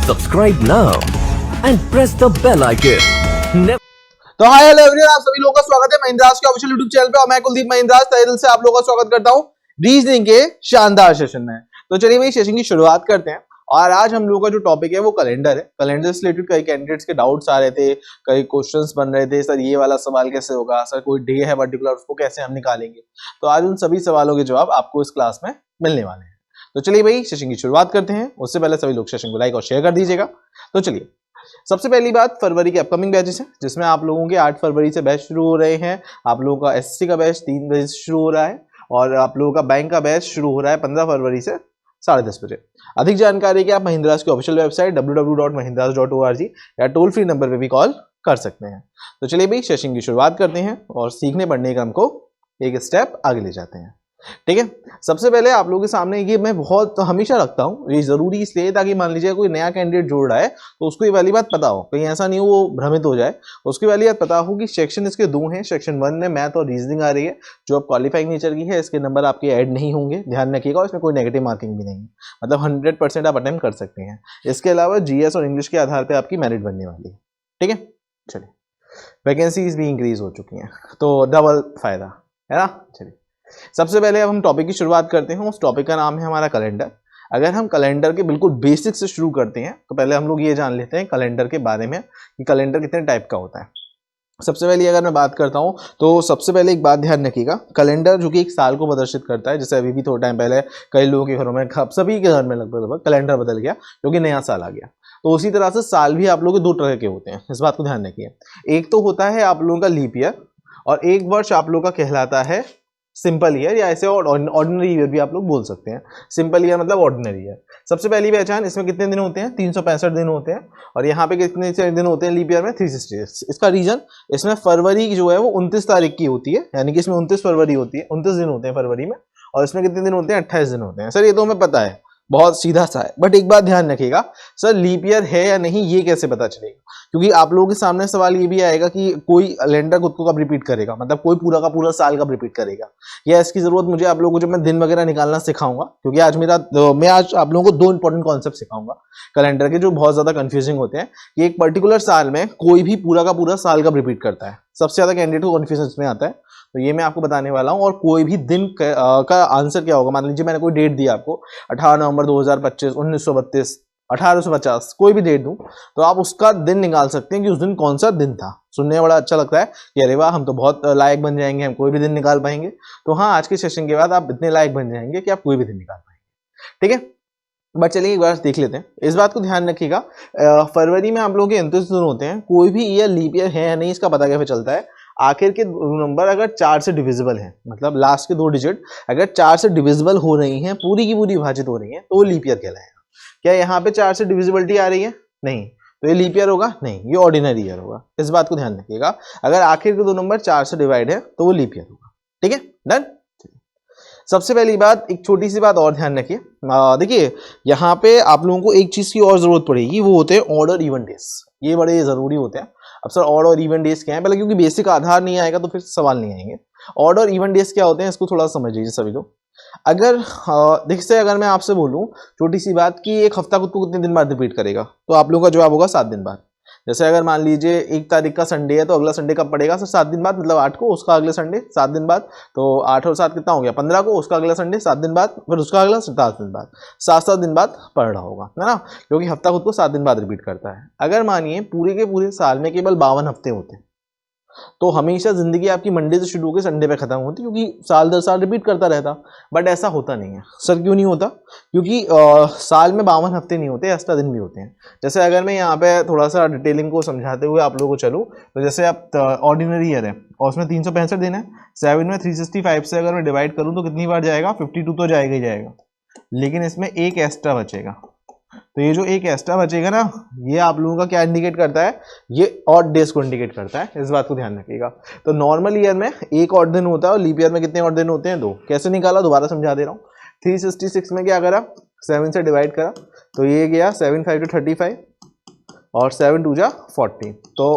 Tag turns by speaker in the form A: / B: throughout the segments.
A: Subscribe now and press the bell icon.
B: तो hi hello everyone, आप सभी लोगों का स्वागत है महिंद्रास के ऑफिशियल यूट्यूब चैनल पे और मैं कुलदीप महिंद्रास तहे दिल से आप लोगों का स्वागत करता हूं रीजनिंग के शानदार सेशन में। तो चलिए भाई सेशन की शुरुआत करते हैं और आज हम लोगों का जो टॉपिक है वो कैलेंडर है। कैलेंडर से रिलेटेड कई कैंडिडेट्स के डाउट्स आ रहे थे, कई क्वेश्चंस बन रहे थे, सर ये वाला सवाल कैसे होगा, सर कोई डे है पर्टिकुलर उसको कैसे हम निकालेंगे। तो आज उन सभी सवालों के जवाब आपको इस क्लास में मिलने वाले हैं। तो चलिए भाई सेशन की शुरुआत करते हैं। उससे पहले सभी लोग सेशन को लाइक और शेयर कर दीजिएगा। तो चलिए, सबसे पहली बात फरवरी के अपकमिंग बैचेस हैं जिसमें आप लोगों के 8 फरवरी से बैच शुरू हो रहे हैं। आप लोगों का एसएससी का बैच 3 बजे से शुरू हो रहा है और आप लोगों का बैंक का बैच शुरू हो रहा है 15 फरवरी से 10:30 बजे। अधिक जानकारी के आप महिंद्रास की ऑफिशियल वेबसाइट www.mahindras.org या टोल फ्री नंबर पे भी कॉल कर सकते हैं। तो चलिए भाई सेशन की शुरुआत करते हैं और सीखने पढ़ने का हमको एक स्टेप आगे ले जाते हैं। ठीक है, सबसे पहले आप लोगों के सामने ये मैं बहुत हमेशा रखता हूँ, ये जरूरी इसलिए ताकि मान लीजिए कोई नया कैंडिडेट जोड़ रहा है तो उसको ये वाली बात पता हो, कहीं ऐसा नहीं हो वो भ्रमित हो जाए। उसकी वाली बात पता हो कि सेक्शन इसके 2 हैं। सेक्शन 1 में मैथ और रीजनिंग आ रही है जो अब क्वालिफाइंग नेचर की है, इसके नंबर आपके ऐड नहीं होंगे, ध्यान रखिएगा। इसमें कोई नेगेटिव मार्किंग भी नहीं है, मतलब 100% आप अटेम्प्ट कर सकते हैं। इसके अलावा जीएस और इंग्लिश के आधार पर आपकी मेरिट बनने वाली है। ठीक है, चलिए, वैकेंसीज भी इंक्रीज हो चुकी हैं तो डबल फायदा है ना। चलिए, सबसे पहले अब हम टॉपिक की शुरुआत करते हैं। उस टॉपिक का नाम है हमारा कैलेंडर। अगर हम कैलेंडर के बिल्कुल बेसिक से शुरू करते हैं तो पहले हम लोग ये जान लेते हैं कैलेंडर के बारे में कि कैलेंडर कितने टाइप का होता है। सबसे पहले अगर मैं बात करता हूं तो सबसे पहले एक बात ध्यान रखिएगा, कैलेंडर जो कि एक साल को प्रदर्शित करता है। जैसे अभी भी थोड़ा टाइम पहले कई लोगों के घरों में, सभी के घर में लगभग कैलेंडर बदल गया क्योंकि नया साल आ गया। तो उसी तरह से साल भी आप लोगों के 2 तरह के होते हैं, इस बात को ध्यान रखिए। एक तो होता है आप लोगों का लीप ईयर और एक वर्ष आप लोगों का कहलाता है सिंपल ईयर या ऐसे ऑर्डिनरी ईयर भी आप लोग बोल सकते हैं। सिंपल ईयर मतलब ऑर्डिनरी ईयर। सबसे पहली पहचान, इसमें कितने दिन होते हैं? 365 दिन होते हैं। और यहाँ पे कितने दिन होते हैं लीप ईयर में? 360। इसका रीजन, इसमें फरवरी जो है वो 29 तारीख की होती है, यानी कि इसमें 29 फरवरी होती है, 29 दिन होते हैं फरवरी में। और इसमें कितने दिन होते हैं? 28 दिन होते हैं। सर ये तो हमें पता है, बहुत सीधा सा है, बट एक बात ध्यान रखिएगा, सर लीप ईयर है या नहीं ये कैसे पता चलेगा? क्योंकि आप लोगों के सामने सवाल ये भी आएगा कि कोई कैलेंडर खुद को कब रिपीट करेगा, मतलब कोई पूरा का पूरा साल कब रिपीट करेगा, या इसकी जरूरत मुझे आप लोगों को जब मैं दिन वगैरह निकालना सिखाऊंगा। क्योंकि मैं आज आप लोगों को 2 इंपॉर्टेंट कॉन्सेप्ट सिखाऊंगा कैलेंडर के जो बहुत ज्यादा कंफ्यूजिंग होते हैं कि एक पर्टिकुलर साल में कोई भी पूरा का पूरा साल कब रिपीट करता है। सबसे ज्यादा कैंडिडेट को कंफ्यूजन इसमें आता है, तो ये मैं आपको बताने वाला हूं। और कोई भी दिन का आंसर क्या होगा, मान लीजिए मैंने कोई डेट दी आपको 18 नवंबर 2025, 1932, 1850, कोई भी डेट दूं तो आप उसका दिन निकाल सकते हैं कि उस दिन कौन सा दिन था। सुनने में बड़ा अच्छा लगता है कि अरे वाह हम तो बहुत लायक बन जाएंगे, हम कोई भी दिन निकाल पाएंगे। तो हाँ, आज के सेशन के बाद आप इतने लायक बन जाएंगे कि आप कोई भी दिन निकाल पाएंगे। ठीक है, बट चलिए एक बार देख लेते हैं। इस बात को ध्यान रखिएगा, फरवरी में आप लोगों के 29 दिन होते हैं। कोई भी ईयर लीप ईयर है या नहीं इसका पता कैसे चलता है? आखिर के नंबर अगर 4 से डिविजिबल हैं, मतलब लास्ट के 2 डिजिट अगर 4 से डिविजिबल हो रही हैं, पूरी की पूरी विभाजित हो रही हैं, तो वो लीप ईयर कहलाएगा। क्या यहाँ पे 4 से डिविजिबिलिटी आ रही है? नहीं, तो ये लीप ईयर होगा? नहीं, ये ऑर्डिनरी ईयर होगा। इस बात को ध्यान रखिएगा, अगर आखिर के 2 नंबर 4 से डिवाइड है तो वो लीप ईयर होगा। ठीक है, डन। सबसे पहली बात, एक छोटी सी बात और ध्यान रखिए। देखिए यहाँ पे आप लोगों को एक चीज की और जरूरत पड़ेगी, वो होते हैं ऑड और इवन डेज। ये बड़े जरूरी होते हैं। अब सर ऑड और इवन डेज क्या है? पहले क्योंकि बेसिक आधार नहीं आएगा तो फिर सवाल नहीं आएंगे। ऑड और इवन डेज क्या होते हैं इसको थोड़ा समझ लीजिए सभी लोग। अगर देखिए, अगर मैं आपसे बोलूं छोटी सी बात कि एक हफ्ता खुद को कितने दिन बाद रिपीट करेगा, तो आप लोगों का जवाब होगा 7 दिन बाद। जैसे अगर मान लीजिए 1 तारीख का संडे है तो अगला संडे कब पड़ेगा? सर 7 दिन बाद, मतलब 8 को, उसका अगले संडे 7 दिन बाद। तो 8 और 7 कितना हो गया? 15 को, उसका अगला संडे 7 दिन बाद, फिर उसका अगला 7 दिन बाद, 7 दिन बाद पड़ रहा होगा, है ना? क्योंकि हफ्ता खुद को 7 दिन बाद रिपीट करता है। अगर मानिए पूरे के पूरे साल में केवल 52 हफ्ते होते हैं तो हमेशा जिंदगी आपकी मंडे से शुरू होकर संडे पे खत्म होती, क्योंकि साल दर साल रिपीट करता रहता। बट ऐसा होता नहीं है। सर क्यों नहीं होता? क्योंकि साल में 52 हफ्ते नहीं होते, एक्स्ट्रा दिन भी होते हैं। जैसे अगर मैं यहाँ पे थोड़ा सा डिटेलिंग को समझाते हुए आप लोगों को चलूँ तो जैसे आप ऑर्डिनरी ईयर है और उसमें 365 दिन है, 7 में 365 से अगर मैं डिवाइड करूँ तो कितनी बार जाएगा? 52 तो जाएगा ही जाएगा, लेकिन इसमें एक एक्स्ट्रा बचेगा। तो ये जो एक एक्स्ट्रा बचेगा ना, ये आप लोगों का क्या इंडिकेट करता है? ये ऑड डेज को इंडिकेट करता है। इस बात को ध्यान रखिएगा। तो नॉर्मल ईयर में एक ऑड दिन होता है और लीप ईयर में कितने ऑड दिन होते हैं? 2। कैसे निकाला दोबारा समझा दे रहा हूँ। 366 में क्या करा? 7 से डिवाइड करा तो ये गया 7 5 to 35 और 7 2 जा 40। तो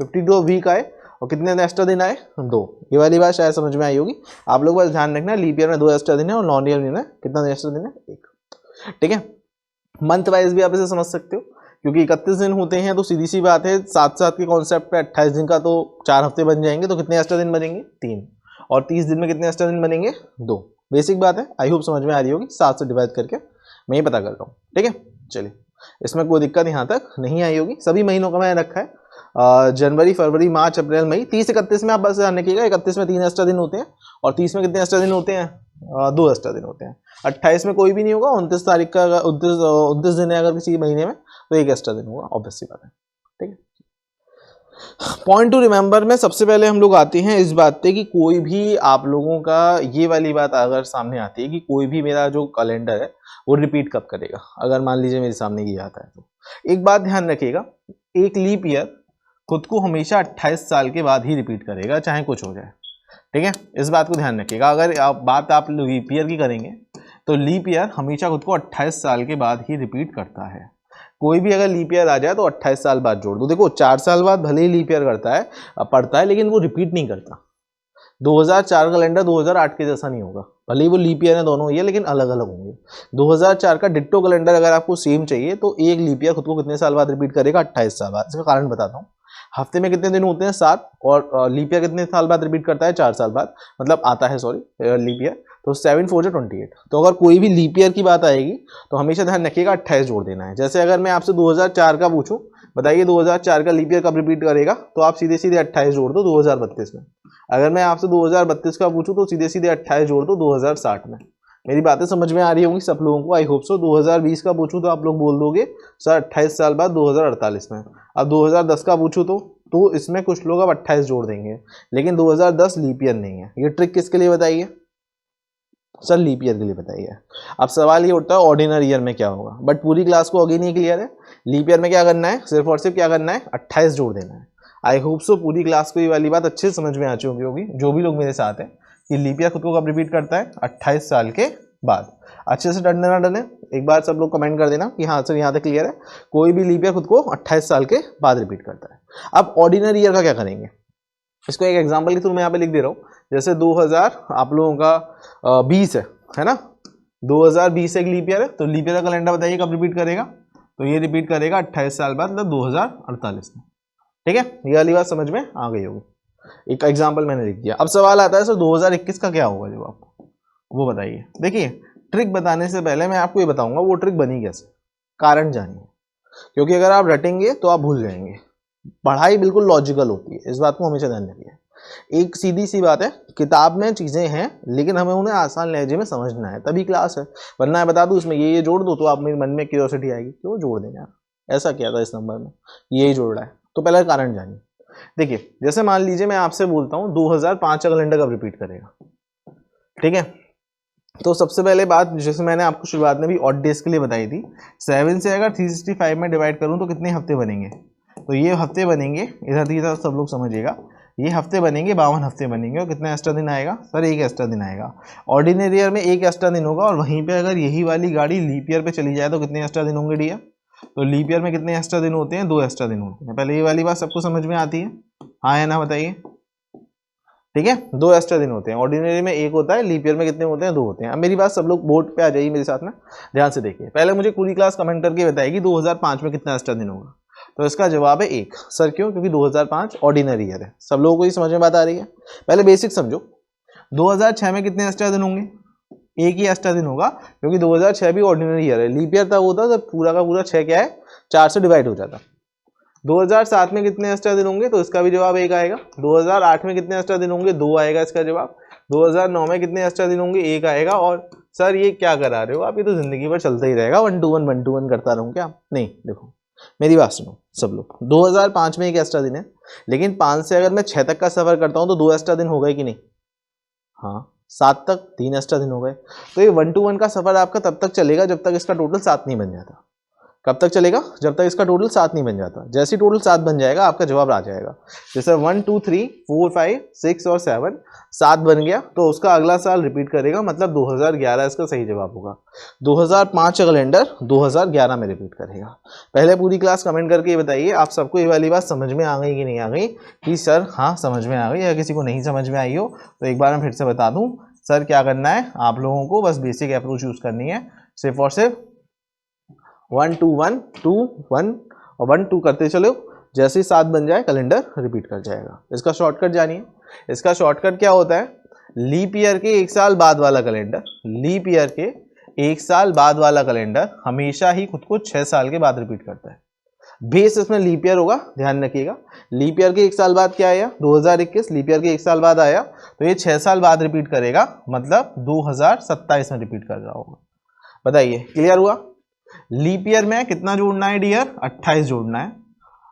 B: 52 वीक आए और कितने एक्स्ट्रा दिन आए? 2। ये वाली बात शायद समझ में आई होगी। आप लोग बस ध्यान रखना, लीप ईयर में 2 एक्स्ट्रा दिन है और नॉन ईयर में कितना एक्स्ट्रा दिन है? 1। ठीक है, मंथ वाइज भी आप इसे समझ सकते हो, क्योंकि 31 दिन होते हैं तो सीधी सी बात है 7-7 के कॉन्सेप्ट पे 28 दिन का तो 4 हफ्ते बन जाएंगे, तो कितने एक्स्ट्रा दिन बनेंगे 3, और 30 दिन में कितने एक्स्ट्रा दिन बनेंगे 2। बेसिक बात है, आई होप समझ में आ रही होगी, 7 से डिवाइड करके मैं ही पता कर रहा हूँ। ठीक है, चलिए इसमें कोई दिक्कत यहाँ तक नहीं आई होगी। सभी महीनों का मैंने रखा है, जनवरी, फरवरी, मार्च, अप्रैल, मई। 30-31 में आप बस ध्यान रखिएगा 31 में 3 एक्स्ट्रा दिन होते हैं, और 30 में कितने एक्स्ट्रा दिन होते हैं 2 एक्स्ट्रा दिन होते हैं। 28 में कोई भी नहीं होगा, 29 तारीख का 29 दिन है अगर किसी महीने में तो 1 एक्स्ट्रा दिन होगा, ऑब्वियस सी बात है। ठीक है, पॉइंट टू रिमेंबर में सबसे पहले हम लोग आते हैं इस बात पे कि कोई भी आप लोगों का ये वाली बात अगर सामने आती है कि कोई भी मेरा जो कैलेंडर है वो रिपीट कब करेगा, अगर मान लीजिए मेरे सामने ये आता है तो एक बात ध्यान रखिएगा, एक लीप ईयर खुद को हमेशा 28 साल के बाद ही रिपीट करेगा, चाहे कुछ हो जाए। ठीक है, इस बात को ध्यान रखिएगा। अगर आप लीप ईयर की करेंगे तो लीप ईयर हमेशा खुद को 28 साल के बाद ही रिपीट करता है। कोई भी अगर लीप ईयर आ जाए तो 28 साल बाद जोड़ दो। देखो 4 साल बाद भले ही लीप ईयर पड़ता है लेकिन वो रिपीट नहीं करता। 2004 कैलेंडर 2008 के जैसा नहीं होगा, भले ही वो लीप ईयर है दोनों ही है लेकिन अलग अलग होंगे। 2004 का डिट्टो कैलेंडर अगर आपको सेम चाहिए तो एक लीप ईयर खुद को कितने साल बाद रिपीट करेगा 28 साल बाद। इसका कारण बताता हूँ। हफ्ते में कितने दिन होते हैं 7, और लीप ईयर कितने साल बाद रिपीट करता है 4 साल बाद, मतलब आता है लीप ईयर, तो 7 4 28। तो अगर कोई भी लीप ईयर की बात आएगी तो हमेशा ध्यान रखिएगा 28 जोड़ देना है। जैसे अगर मैं आपसे 2004 का पूछूं, बताइए 2004 का लीप ईयर कब रिपीट करेगा, तो आप सीधे सीधे 28 जोड़ दो 2032 में। अगर मैं आपसे 2032 का पूछूं तो सीधे सीधे 28 जोड़ दो 2060 में। मेरी बातें समझ में आ रही होंगी सब लोगों को, आई होप सो। 2020 का पूछूं तो आप लोग बोल दोगे सर 28 साल बाद 2048 में। अब 2010 का पूछूं तो इसमें कुछ लोग अब 28 जोड़ देंगे, लेकिन 2010 लीप ईयर नहीं है। ये ट्रिक किसके लिए बताइए सर? लीप ईयर के लिए बताइए। अब सवाल ये उठता है ऑर्डिनरी ईयर में क्या होगा, बट पूरी क्लास को अगेन ये क्लियर है, लीप ईयर में क्या करना है, सिर्फ और सिर्फ क्या करना है 28 जोड़ देना है। आई होप सो पूरी क्लास को ये वाली बात अच्छे से समझ में आ चुकी होगी, जो भी लोग मेरे साथ हैं, कि लीप ईयर खुद को कब रिपीट करता है 28 साल के बाद। अच्छे से डरने ना डरने, एक बार सब लोग कमेंट कर देना कि हाँ सर यहाँ तक क्लियर है, कोई भी लीप ईयर खुद को 28 साल के बाद रिपीट करता है। अब ऑर्डिनरी ईयर का क्या करेंगे, इसको एक एग्जाम्पल के थ्रू मैं यहाँ पे लिख दे रहा हूँ। जैसे 2000 आप लोगों का 20 है ना, 2020 एक लीप ईयर है, तो लीप ईयर का कैलेंडर बताइए कब रिपीट करेगा, तो ये रिपीट करेगा 28 साल बाद, मतलब 2048 में। ठीक है, ये वाली बात समझ में आ गई होगी। एक एग्जाम्पल मैंने लिख दिया। अब सवाल आता है सर 2021 का क्या होगा जवाब, वो बताइए। देखिए ट्रिक बताने से पहले मैं आपको ये बताऊंगा वो ट्रिक बनी कैसे, कारण जानिए, क्योंकि अगर आप रटेंगे तो आप भूल जाएंगे। पढ़ाई बिल्कुल लॉजिकल होती है, इस बात को हमेशा ध्यान रखिए। एक सीधी सी बात है, किताब में चीजें हैं लेकिन हमें उन्हें आसान लहजे में समझना है, तभी क्लास है। वरना मैं बता दूं इसमें ये जोड़ दो तो आप मेरे मन में क्यूरियोसिटी आएगी, क्यों जोड़ दें यार, ऐसा क्या था इस नंबर में, यही जोड़ रहा है। तो पहले कारण जानिए। देखिए जैसे मान लीजिए मैं आपसे बोलता हूँ 2005 का कैलेंडर कब रिपीट करेगा, ठीक है, तो सबसे पहले बात जैसे मैंने आपको शुरुआत में भी ऑड डेज के लिए बताई थी, 7 से अगर 365 में डिवाइड करूं तो कितने हफ्ते बनेंगे, तो ये हफ्ते बनेंगे, इधर सब लोग समझिएगा, ये हफ्ते बनेंगे 52 हफ्ते बनेंगे। और कितना एक्स्ट्रा दिन आएगा सर, 1 एक्स्ट्रा दिन आएगा। ऑर्डिनरी ईयर में 1 एक्स्ट्रा दिन होगा, और वहीं पे अगर यही वाली गाड़ी लीप ईयर पे चली जाए तो कितने एक्स्ट्रा दिन होंगे डियर, तो लीप ईयर में कितने एक्स्ट्रा दिन होते हैं, 2 एक्स्ट्रा दिन होते हैं। पहले ये वाली बात सबको समझ में आती है, हाँ या ना बताइए। ठीक है, 2 एक्स्ट्रा दिन होते हैं, ऑर्डिनरी में 1 होता है, लीप ईयर में कितने होते हैं, 2 होते हैं। अब मेरी बात सब लोग बोर्ड पे आ जाइए मेरे साथ में, ध्यान से देखिए। पहले मुझे पूरी क्लास कमेंट करके बताएगी 2005 में कितना एक्स्ट्रा दिन होगा, तो इसका जवाब है 1। सर क्यों, क्योंकि 2005 ऑर्डिनरी ईयर है। सब लोगों को ये समझ में बात आ रही है। पहले बेसिक समझो, 2006 में कितने एक्स्ट्रा दिन होंगे, 1 ही एक्स्ट्रा दिन होगा, क्योंकि 2006 भी ऑर्डिनरी ईयर है। लीप ईयर तब होता जब पूरा का पूरा 6 क्या है 4 से डिवाइड हो जाता। 2007 में कितने एक्स्ट्रा दिन होंगे, तो इसका भी जवाब 1 आएगा। 2008 में कितने एक्स्ट्रा दिन होंगे, 2 आएगा इसका जवाब। 2009 में कितने एक्स्ट्रा दिन होंगे, 1 आएगा। और सर ये क्या करा रहे हो आप, ये तो जिंदगी भर चलता ही रहेगा, 1 to 1 करता रहूं क्या, नहीं। देखो मेरी बात सुनो सब लोग, 2005 में 1 एक्स्ट्रा दिन है, लेकिन 5 से अगर मैं 6 तक का सफर करता हूं तो 2 एक्स्ट्रा दिन हो गए कि नहीं, हाँ। 7 तक 3 एक्स्ट्रा दिन हो गए। तो ये 1 to 1 का सफर आपका तब तक चलेगा जब तक इसका टोटल 7 नहीं बन जाता। कब तक चलेगा, जब तक इसका टोटल 7 नहीं बन जाता। जैसे ही टोटल 7 बन जाएगा आपका जवाब आ जाएगा। जैसे 1 2 3 4 5 6 और 7 बन गया, तो उसका अगला साल रिपीट करेगा, मतलब 2011 इसका सही जवाब होगा। 2005 का कैलेंडर 2011 में रिपीट करेगा। पहले पूरी क्लास कमेंट करके बताइए आप सबको ये वाली बात समझ में आ गई कि नहीं आ गई, कि सर हाँ समझ में आ गई, या किसी को नहीं समझ में आई हो तो एक बार मैं फिर से बता दूं। सर क्या करना है आप लोगों को, बस बेसिक अप्रोच यूज करनी है, सिर्फ और सिर्फ 1 2 1 2 1 और 1 2 करते चलो, जैसे ही 7 बन जाए कैलेंडर रिपीट कर जाएगा। इसका शॉर्टकट जानिए। इसका शॉर्टकट क्या होता है? लीप ईयर के 1 साल बाद वाला कैलेंडर, लीप ईयर के 1 साल बाद वाला कैलेंडर हमेशा ही खुद को 6 साल के बाद रिपीट करता है। बेस इसमें लीप ईयर होगा, ध्यान रखिएगा। लीप ईयर के 1 साल बाद क्या आया? 2021। लीप ईयर के 1 साल बाद आया तो ये 6 साल बाद रिपीट करेगा, मतलब 2027 में रिपीट कर रहा होगा। बताइए, क्लियर हुआ? लीप ईयर में कितना जोड़ना है डियर? 28 जोड़ना है।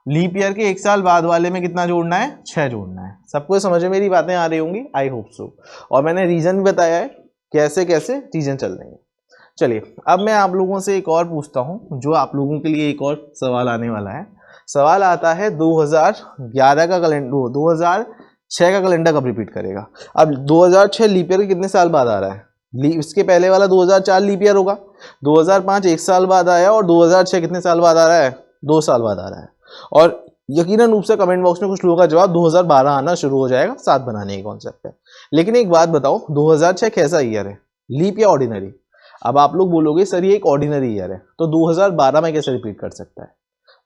B: लीप ईयर के 1 साल बाद वाले में कितना जोड़ना है? 6 जोड़ना है। सबको समझ में मेरी बातें आ रही होंगी, आई होप सो। और मैंने रीजन भी बताया है कैसे कैसे रीजन चल रहे हैं। चलिए, अब मैं आप लोगों से एक और पूछता हूं, जो आप लोगों के लिए एक और सवाल आने वाला है। सवाल आता है 2011 का कैलेंडर, 2006 का कैलेंडर कब रिपीट करेगा? अब 2006 लीप ईयर के कितने साल बाद आ रहा है? इसके पहले वाला 2004 लीप ईयर होगा। 2005 1 साल बाद आया और 2006 कितने साल बाद आ रहा है? 2 साल बाद आ रहा है। और यकीनन रूप से कमेंट बॉक्स में कुछ लोगों का जवाब 2012 आना शुरू हो जाएगा 7 बनाने के कॉन्सेप्ट पे। लेकिन एक बात बताओ, 2006 कैसा ईयर है? लीप या ऑर्डिनरी? अब आप लोग बोलोगे सर ये एक ऑर्डिनरी ईयर है, तो 2012 में कैसे रिपीट कर सकता है?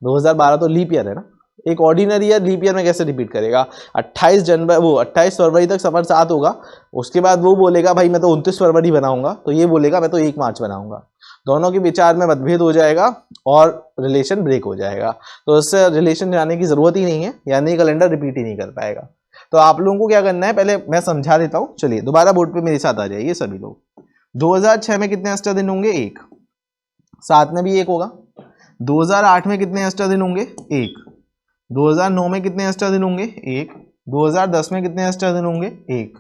B: 2012 तो लीप ईयर है ना। एक ऑर्डिनरी ईयर लीप ईयर में कैसे रिपीट करेगा? 28 फरवरी तक सफर 7 होगा, उसके बाद वो बोलेगा भाई मैं तो 29 फरवरी बनाऊंगा, तो ये बोलेगा मैं तो 1 मार्च बनाऊंगा। दोनों के विचार में मतभेद हो जाएगा और रिलेशन ब्रेक हो जाएगा। तो इससे रिलेशन जाने की जरूरत ही नहीं है, यानी कैलेंडर रिपीट ही नहीं कर पाएगा। तो आप लोगों को क्या करना है, पहले मैं समझा देता हूँ। चलिए दोबारा बोर्ड पे मेरे साथ आ जाइए सभी लोग। 2006 में कितने एक्स्ट्रा दिन होंगे? 1। 7 में भी 1 होगा। 2008 में कितने एक्स्ट्रा दिन होंगे? 1। 2009 में कितने एक्स्ट्रा दिन होंगे? 1। 2010 में कितने एक्स्ट्रा दिन होंगे? 1,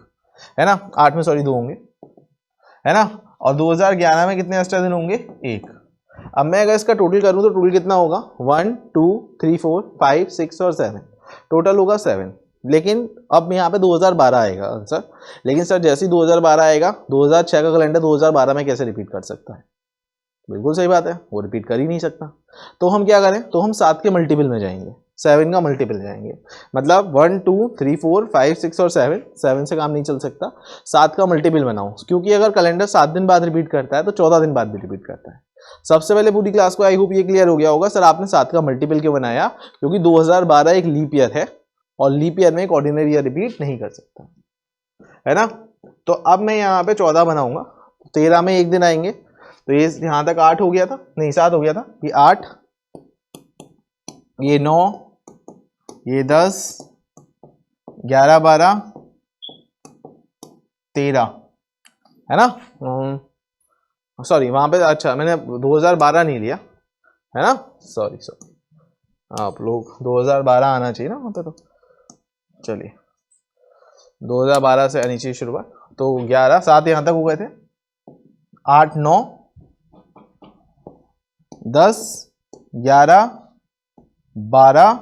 B: है ना। 8 में सॉरी 2 होंगे, है ना। और 2011 में कितने एक्स्ट्रा दिन होंगे? 1। अब मैं अगर इसका टोटल करूं तो टोटल कितना होगा? 1 2 3 4 5 6 और 7, टोटल होगा 7। लेकिन अब यहाँ पे 2012 आएगा आंसर। लेकिन सर जैसे ही 2012 आएगा, 2006 का कैलेंडर 2012 में कैसे रिपीट कर सकता है? बिल्कुल सही बात है, वो रिपीट कर ही नहीं सकता। तो हम क्या करें? तो हम 7 के मल्टीपल में जाएंगे, 7 का मल्टीपल जाएंगे। मतलब 1 2 3 4 5 6 और 7 से काम नहीं चल सकता। 7 का मल्टीपल बनाओ, क्योंकि अगर कैलेंडर 7 दिन बाद रिपीट करता है तो 14 दिन बाद भी रिपीट करता है। सबसे पहले पूरी क्लास को आई होप ये क्लियर हो गया होगा सर आपने 7 का मल्टीपल क्यों बनाया, क्योंकि 2012 एक लीप ईयर है और लीप ईयर में एक ऑर्डिनरी ईयर रिपीट नहीं कर सकता, है ना। तो अब मैं यहाँ पे 14 बनाऊंगा, 13 में 1 दिन आएंगे, तो ये यहां तक 8 हो गया था, नहीं 7 हो गया था। ये 8, ये 9, ये 10, 11 12 13, है ना। सॉरी वहां पे, अच्छा मैंने 2012 नहीं लिया, है ना। सॉरी आप लोग 2012 आना चाहिए ना वहां पे। तो चलिए 2012 से आनी चाहिए शुरुआत। तो 11 7 यहां तक हो गए थे, 8 9 10 11 12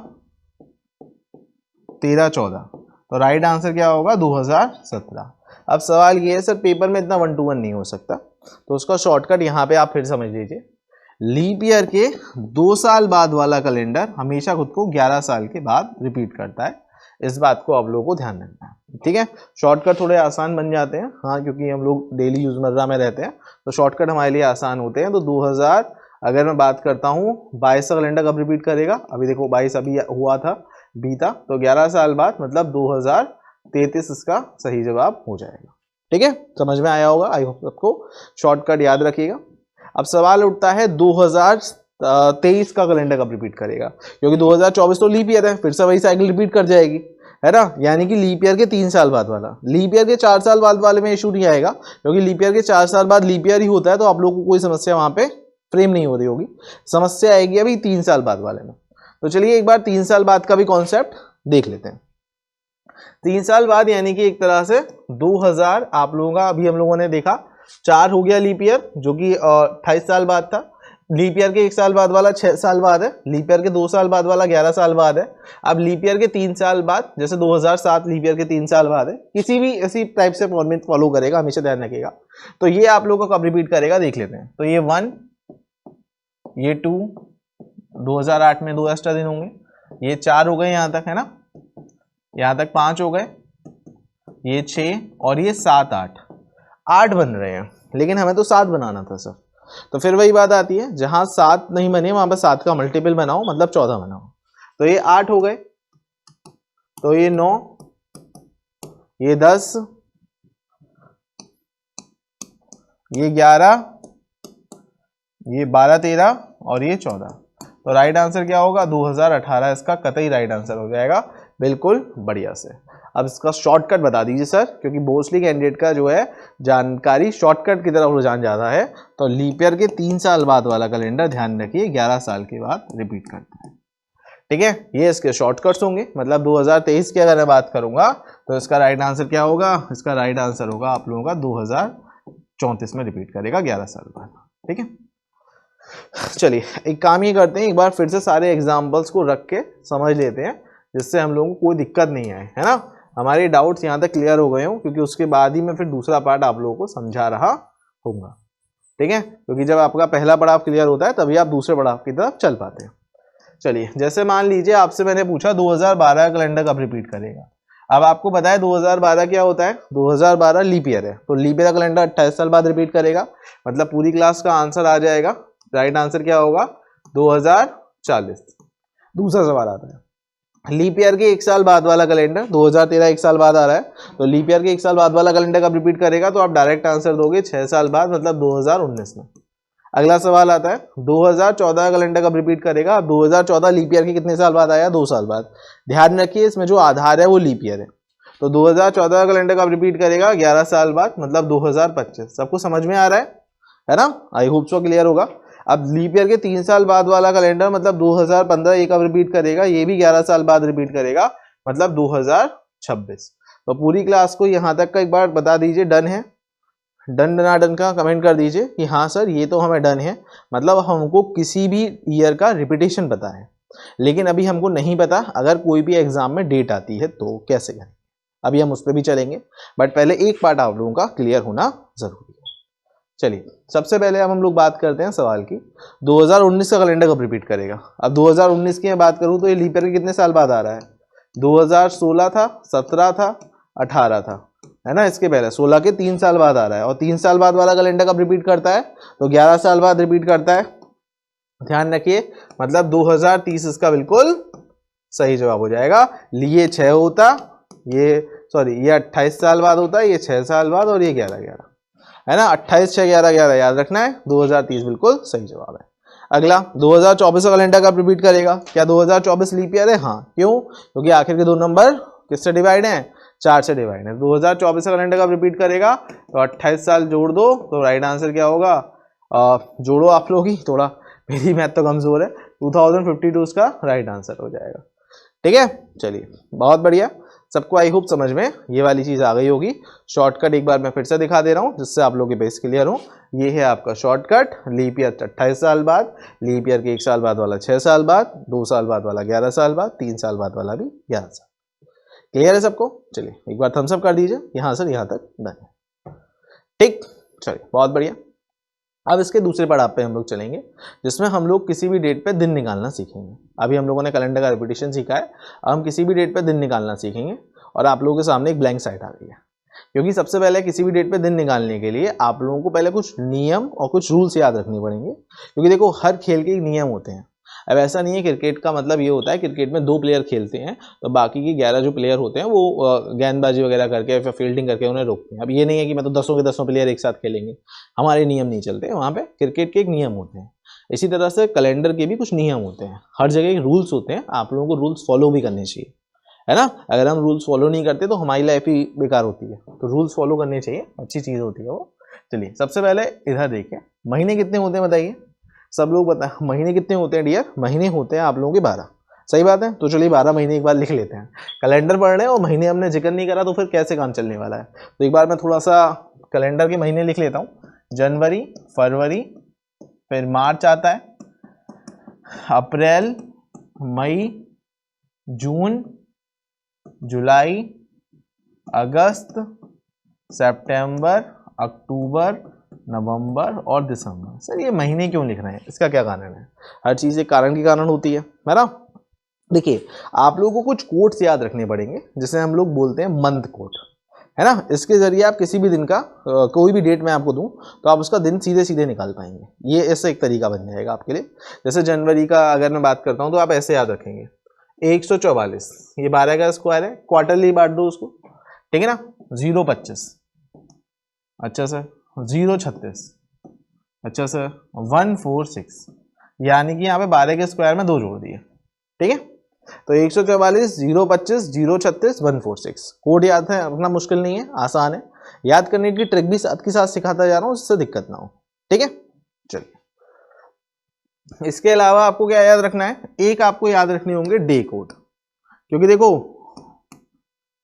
B: 13 14, तो राइट आंसर क्या होगा? 2017। अब सवाल ये है सर पेपर में इतना 1 to 1 नहीं हो सकता, तो उसका शॉर्टकट यहाँ पे आप फिर समझ लीजिए। लीप ईयर के 2 साल बाद वाला कैलेंडर हमेशा खुद को 11 साल के बाद रिपीट करता है। इस बात को आप लोगों को ध्यान रखना है, ठीक है। शॉर्टकट थोड़े आसान बन जाते हैं, हाँ, क्योंकि हम लोग डेली यूजमर्रा में रहते हैं, तो शॉर्टकट हमारे लिए आसान होते हैं। तो 2000 अगर मैं बात करता हूँ 22 का कैलेंडर कब रिपीट करेगा? अभी देखो 22 अभी हुआ था, बीता, तो 11 साल बाद मतलब 2033 इसका सही जवाब हो जाएगा, ठीक है। समझ में आया होगा, आई होप सबको शॉर्टकट याद रखिएगा। अब सवाल उठता है 2023 का कैलेंडर कब रिपीट करेगा, क्योंकि 2024 तो लीप ईयर है, फिर से वही साइकिल रिपीट कर जाएगी, है ना। यानी कि लीप ईयर के 3 साल बाद वाला, लीप ईयर के 4 साल बाद वाले में इशू नहीं आएगा, क्योंकि लीप ईयर के 4 साल बाद लीप ईयर ही होता है, तो आप लोगों को कोई समस्या वहां पे फ्रेम नहीं हो रही होगी। समस्या आएगी अभी 3 साल बाद वाले में। तो चलिए एक बार 3 साल बाद का भी कॉन्सेप्ट देख लेते हैं। 3 साल बाद यानी कि एक तरह से 2000 आप लोगों का, अभी हम लोगों ने देखा 4 हो गया लीप ईयर, जो कि 28 साल बाद था। लीप ईयर के 1 साल बाद वाला 6 साल बाद है, लीप ईयर के 2 साल बाद वाला 11 साल बाद है। अब लीप ईयर के 3 साल बाद, जैसे 2007 लीप ईयर के 3 साल बाद है, किसी भी ऐसी टाइप से फॉर्मेट फॉलो करेगा, हमेशा ध्यान रखिएगा। तो ये आप लोगों को कब रिपीट करेगा देख लेते हैं। तो ये 1, ये 2, 2008 में 2 एक्स्ट्रा दिन होंगे, ये 4 हो गए यहाँ तक, है ना, यहाँ तक 5 हो गए, ये 6 और ये 7 8 बन रहे हैं। लेकिन हमें तो 7 बनाना था सर, तो फिर वही बात आती है, जहां 7 नहीं बने वहां पर 7 का मल्टीपल बनाओ, मतलब 14 बनाओ। तो ये 8 हो गए, तो ये 9, ये 10, ये 11, ये 12, 13 और ये 14। तो राइट आंसर क्या होगा? 2018 इसका कतई राइट आंसर हो जाएगा, बिल्कुल बढ़िया से। अब इसका शॉर्टकट बता दीजिए सर, क्योंकि मोस्टली कैंडिडेट का जो है जानकारी शॉर्टकट की तरफ रुझान ज़्यादा है। तो लीप ईयर के 3 साल बाद वाला कैलेंडर ध्यान रखिए 11 साल के बाद रिपीट करता है। ठीक है, ये इसके शॉर्टकट्स होंगे। मतलब 2023 की अगर मैं बात करूंगा तो इसका राइट आंसर क्या होगा? इसका राइट आंसर होगा आप लोगों का 2034 में रिपीट करेगा 11 साल बाद। ठीक है, चलिए एक काम ये करते हैं, एक बार फिर से सारे एग्जाम्पल्स को रख के समझ लेते हैं, जिससे हम लोगों को कोई दिक्कत नहीं आए, है ना। हमारे डाउट्स यहाँ तक क्लियर हो गए हों, क्योंकि उसके बाद ही मैं फिर दूसरा पार्ट आप लोगों को समझा रहा होऊंगा। ठीक है, क्योंकि जब आपका पहला पड़ाव क्लियर होता है तभी आप दूसरे पड़ाव की तरफ चल पाते हैं। चलिए, जैसे मान लीजिए आपसे मैंने पूछा 2012 का कैलेंडर कब रिपीट करेगा। अब आपको पता है 2012 क्या होता है? 2012 लीप ईयर है, तो लीप ईयर का कैलेंडर 28 साल बाद रिपीट करेगा। मतलब पूरी क्लास का आंसर आ जाएगा। राइट आंसर क्या होगा? 2040। दूसरा सवाल आता है, लीप ईयर के 1 साल बाद वाला कैलेंडर, 2013 1 साल बाद आ रहा है, तो लीप ईयर के 1 साल बाद वाला कैलेंडर कब रिपीट करेगा? तो आप डायरेक्ट आंसर दोगे 6 साल बाद, मतलब 2019 में। अगला सवाल आता है 2014 कैलेंडर कब रिपीट करेगा? 2014 लीप ईयर के कितने साल बाद आया? 2 साल बाद। ध्यान रखिए इसमें जो आधार है वो लीप ईयर है, तो 2014 कैलेंडर कब रिपीट करेगा? 11 साल बाद, मतलब 2025। सबको समझ में आ रहा है ना? आई होप सो क्लियर होगा। अब लीप ईयर के 3 साल बाद वाला कैलेंडर, मतलब 2015 ये कब रिपीट करेगा? ये भी 11 साल बाद रिपीट करेगा, मतलब 2026। तो पूरी क्लास को यहाँ तक का एक बार बता दीजिए, डन है? डन ना डन का कमेंट कर दीजिए कि हाँ सर ये तो हमें डन है। मतलब हमको किसी भी ईयर का रिपीटेशन पता है, लेकिन अभी हमको नहीं पता अगर कोई भी एग्जाम में डेट आती है तो कैसे करें। अभी हम उस पर भी चलेंगे, बट पहले एक पार्ट आप लोगों का क्लियर होना जरूरी है। चलिए, सबसे पहले अब हम लोग बात करते हैं सवाल की, 2019 का कैलेंडर कब रिपीट करेगा। अब 2019 की मैं बात करूं तो ये लीप ईयर के कितने साल बाद आ रहा है? 2016 था, 17 था, 18 था, है ना। इसके पहले 16 के 3 साल बाद आ रहा है, और 3 साल बाद वाला कैलेंडर कब रिपीट करता है? तो 11 साल बाद रिपीट करता है। ध्यान रखिए, मतलब 2030 इसका बिल्कुल सही जवाब हो जाएगा। ये 6 होता, ये 28 साल बाद होता है, ये 6 साल बाद, और ये 11, है ना। 28, 6, 11, 11 याद रखना है। 2030 बिल्कुल सही जवाब है। अगला 2024 का कैलेंडर कब रिपीट करेगा? क्या 2024 लीप ईयर है? हाँ, क्यों? क्योंकि आखिर के 2 नंबर किससे डिवाइड हैं? 4 से डिवाइड है। 2024 का कैलेंडर कब रिपीट करेगा? तो 28 साल जोड़ दो, तो राइट आंसर क्या होगा? जोड़ो आप लोग ही, थोड़ा मेरी मैथ तो कमजोर है। 2052 उसका राइट आंसर हो जाएगा। ठीक है, चलिए बहुत बढ़िया। सबको आई होप समझ में ये वाली चीज आ गई होगी। शॉर्टकट एक बार मैं फिर से दिखा दे रहा हूँ, जिससे आप लोगों के बेस क्लियर हो। ये है आपका शॉर्टकट, लीप ईयर 28 साल बाद, लीप ईयर के 1 साल बाद वाला 6 साल बाद, 2 साल बाद वाला 11 साल बाद, 3 साल बाद वाला भी 11 साल। क्लियर है सबको? चलिए एक बार थम्स अप कर दीजिए, यहाँ से यहाँ तक डन है। ठीक, चलिए बहुत बढ़िया। अब इसके दूसरे पड़ाव पे हम लोग चलेंगे, जिसमें हम लोग किसी भी डेट पे दिन निकालना सीखेंगे। अभी हम लोगों ने कैलेंडर का रिपीटेशन सीखा है, अब हम किसी भी डेट पे दिन निकालना सीखेंगे। और आप लोगों के सामने एक ब्लैंक साइड आ गई है, क्योंकि सबसे पहले किसी भी डेट पे दिन निकालने के लिए आप लोगों को पहले कुछ नियम और कुछ रूल्स याद रखने पड़ेंगे। क्योंकि देखो, हर खेल के नियम होते हैं। अब ऐसा नहीं है, क्रिकेट का मतलब ये होता है क्रिकेट में 2 प्लेयर खेलते हैं, तो बाकी के 11 जो प्लेयर होते हैं वो गेंदबाजी वगैरह करके या फील्डिंग करके उन्हें रोकते हैं। अब ये नहीं है कि मैं तो 10 के 10 प्लेयर एक साथ खेलेंगे, हमारे नियम नहीं चलते। वहाँ पे क्रिकेट के एक नियम होते हैं, इसी तरह से कैलेंडर के भी कुछ नियम होते हैं। हर जगह रूल्स होते हैं, आप लोगों को रूल्स फॉलो भी करने चाहिए, है ना। अगर हम रूल्स फॉलो नहीं करते तो हमारी लाइफ ही बेकार होती है। तो रूल्स फॉलो करने चाहिए, अच्छी चीज़ होती है वो। चलिए सबसे पहले इधर देखिए, महीने कितने होते हैं बताइए, सब लोग बताएं महीने कितने होते हैं डियर? महीने होते हैं आप लोगों के 12। सही बात है, तो चलिए 12 महीने एक बार लिख लेते हैं। कैलेंडर पढ़ रहे हैं और महीने हमने जिक्र नहीं करा, तो फिर कैसे काम चलने वाला है। तो एक बार मैं थोड़ा सा कैलेंडर के महीने लिख लेता हूँ। जनवरी, फरवरी, फिर मार्च आता है, अप्रैल, मई, जून, जुलाई, अगस्त, सितंबर, अक्टूबर, नवंबर और दिसंबर। सर ये महीने क्यों लिख रहे हैं, इसका क्या कारण है? हर चीज़ एक कारण के कारण होती है ना। देखिए, आप लोगों को कुछ कोड्स याद रखने पड़ेंगे, जिसे हम लोग बोलते हैं मंथ कोड। है ना। इसके जरिए आप किसी भी दिन का कोई भी डेट मैं आपको दूं तो आप उसका दिन सीधे सीधे निकाल पाएंगे। ये ऐसा एक तरीका बन जाएगा आपके लिए। जैसे जनवरी का अगर मैं बात करता हूं तो आप ऐसे याद रखेंगे 144, ये 12 का स्क्वायर है, क्वार्टरली बांट दो उसको, ठीक है ना। 025, अच्छा सर, 036, अच्छा सर, 146, यानी कि यहाँ पे 12 के स्क्वायर में 2 जोड़ दिए, ठीक है। तो 144, 025, 036, 146। कोड याद है, अपना मुश्किल नहीं है, आसान है। याद करने की ट्रिक भी साथ के साथ सिखाता जा रहा हूँ, जिससे दिक्कत ना हो, ठीक है। चलिए, इसके अलावा आपको क्या याद रखना है, एक आपको याद रखने होंगे डे कोड, क्योंकि देखो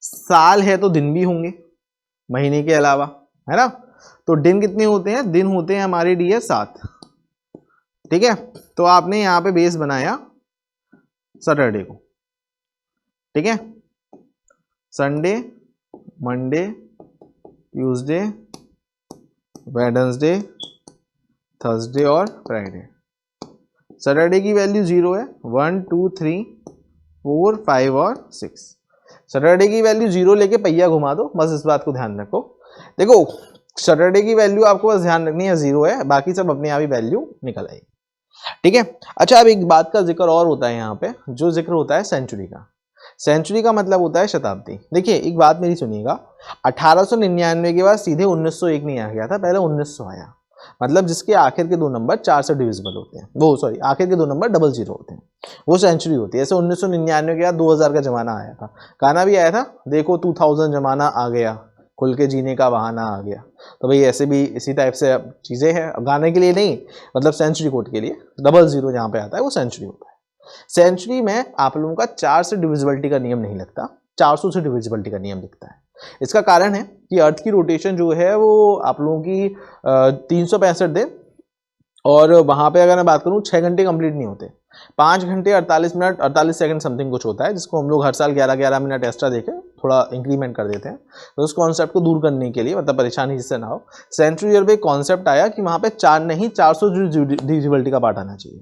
B: साल है तो दिन भी होंगे महीने के अलावा, है ना। तो दिन कितने होते हैं, दिन होते हैं हमारे डी है 7, ठीक है। तो आपने यहां पे बेस बनाया सैटरडे को, ठीक है। Sunday, Monday, Tuesday, Wednesday, Thursday और फ्राइडे। सैटरडे की वैल्यू 0 है, 1 2 3 4 5 और 6। सैटरडे की वैल्यू 0 लेके पहिया घुमा दो, बस इस बात को ध्यान रखो। देखो सैटरडे की वैल्यू आपको बस ध्यान रखनी है 0 है, बाकी सब अपने आप ही वैल्यू निकल आएगी, ठीक है। अच्छा, अब एक बात का जिक्र और होता है यहाँ पे, जो जिक्र होता है सेंचुरी का। सेंचुरी का मतलब होता है शताब्दी। देखिए एक बात मेरी सुनिएगा, 1899 के बाद सीधे 1901 नहीं आ गया था, पहले 1900 आया। मतलब जिसके आखिर के 2 नंबर 4 से डिविजिबल होते हैं, वो सॉरी आखिर के 2 नंबर 00 होते हैं, वो सेंचुरी होती है। ऐसे 1999 के बाद 2000 का जमाना आया था, गाना भी आया था, देखो 2000 जमाना आ गया, खुल के जीने का बहाना आ गया। तो भाई ऐसे भी इसी टाइप से चीज़ें हैं, गाने के लिए नहीं, मतलब सेंचुरी कोड के लिए 00 जहाँ पे आता है वो सेंचुरी होता है। सेंचुरी में आप लोगों का 4 से डिविजिबिलिटी का नियम नहीं लगता, 400 से डिविजिबिलिटी का नियम लिखता है। इसका कारण है कि अर्थ की रोटेशन जो है वो आप लोगों की 365 दिन, और वहां पे अगर मैं बात करूं 6 घंटे कंप्लीट नहीं होते, 5 घंटे 48 मिनट 48 सेकंड समथिंग कुछ होता है, जिसको हम लोग हर साल 11-11 मिनट एक्स्ट्रा देके थोड़ा इंक्रीमेंट कर देते हैं। तो उस कॉन्सेप्ट को दूर करने के लिए, मतलब परेशानी जिससे ना हो, सेंचुरी ईयर पे कॉन्सेप्ट आया कि वहां पे 4 नहीं 400 डिविजिबिलिटी का पार्ट आना चाहिए।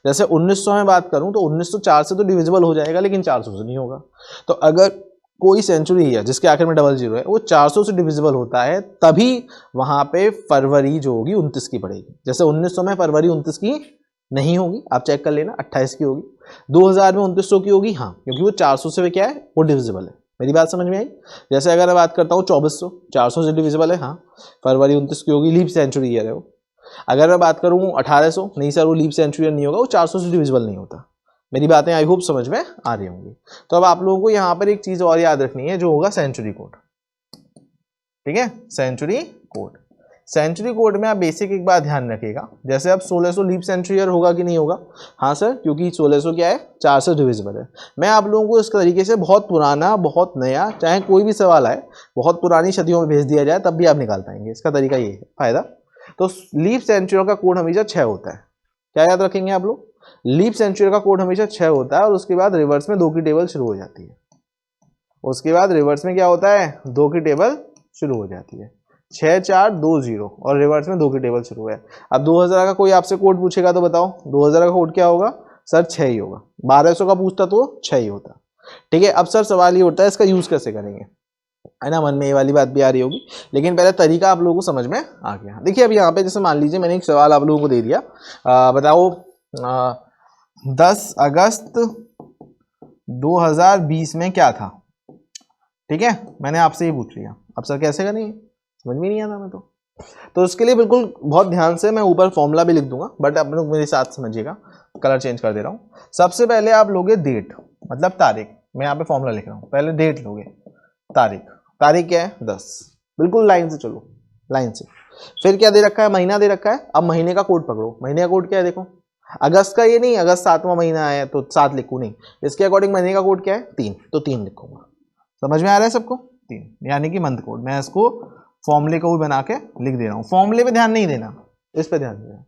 B: जैसे 1900 में बात करूं तो 1904 से तो डिविजिबल हो जाएगा, लेकिन 400 से नहीं होगा। तो अगर कोई सेंचुरी है जिसके आखिर में 00 है, वो 400 से डिविजिबल होता है, तभी वहां पे फरवरी जो होगी 29 की पड़ेगी। जैसे 1900 में फरवरी 29 की नहीं होगी, आप चेक कर लेना, 28 की होगी। 2000 में 2900 की होगी, हाँ, क्योंकि वो 400 से क्या है, वो डिविजिबल है। मेरी बात समझ में आई। जैसे अगर मैं बात करता हूँ 2400, 400 से डिविजिबल है, हाँ, फरवरी 29 की होगी, लीप सेंचुरी ईयर है वो। अगर मैं बात करूँ 1800, नहीं सर वो लीप सेंचुरी नहीं होगा, वो 400 से डिविजिबल नहीं होता। मेरी बातें आई होप समझ में आ रही होंगी। तो अब आप लोगों को यहाँ पर एक चीज और याद रखनी है, जो होगा सेंचुरी कोड, ठीक है। सेंचुरी कोड, सेंचुरी कोड में आप बेसिक एक बात ध्यान रखिएगा, जैसे अब 1600 लीप सेंचुरी ईयर होगा कि नहीं होगा, हाँ सर, क्योंकि 1600 क्या है, 4 से डिविजिबल है। मैं आप लोगों को इस तरीके से बहुत पुराना बहुत नया, चाहे कोई भी सवाल आए, बहुत पुरानी सदियों में भेज दिया जाए तब भी आप निकाल पाएंगे। इसका तरीका ये है, फायदा। तो लीप सेंचुरी का कोड हमेशा 6 होता है। क्या याद रखेंगे आप लोग, लीप सेंचुरी का कोड हमेशा 6 होता है, और उसके बाद रिवर्स में 2 की टेबल शुरू हो जाती है। उसके बाद रिवर्स में क्या होता है, 2 की टेबल शुरू हो जाती है, 6 4 2 0, और रिवर्स में 2 की टेबल शुरू है। अब 2000 का कोई आपसे कोड पूछेगा तो बताओ 2000 का कोड क्या होगा, सर 6 ही होगा। 1200 का पूछता तो 6 ही होता, ठीक है। अब सर सवाल ये उठता है इसका यूज कैसे करेंगे, है ना, मन में ये वाली बात भी आ रही होगी, लेकिन पहले तरीका आप लोगों को समझ में आ गया। देखिए अब यहाँ पे जैसे मान लीजिए मैंने एक सवाल आप लोगों को दे दिया, बताओ 10 अगस्त 2020 में क्या था, ठीक है, मैंने आपसे ही पूछ लिया। अब सर कैसे करेंगे, समझ में नहीं आता मैं तो उसके लिए बिल्कुल बहुत ध्यान से, मैं ऊपर फॉर्मूला भी लिख दूंगा, बट आप लोग मेरे साथ समझिएगा, कलर चेंज कर दे रहा हूँ। सबसे पहले आप लोगे डेट, मतलब तारीख, मैं यहाँ पे फॉर्मूला लिख रहा हूँ, पहले डेट लोगे, तारीख, तारीख क्या है 10, बिल्कुल लाइन से चलो, लाइन से। फिर क्या दे रखा है, महीना दे रखा है। अब महीने का कोड पकड़ो, महीने का कोड क्या है, देखो अगस्त का ये नहीं, अगस्त 7वां महीना है तो 7 लिखूं नहीं, इसके अकॉर्डिंग महीने का कोड क्या है 3, तो 3 लिखूंगा। समझ में आ रहा है सबको, 3 यानी कि मंथ कोड। मैं इसको फॉर्मूले को भी बना के लिख दे रहा हूँ, फॉर्मूले पे ध्यान नहीं देना, इस पे ध्यान देना।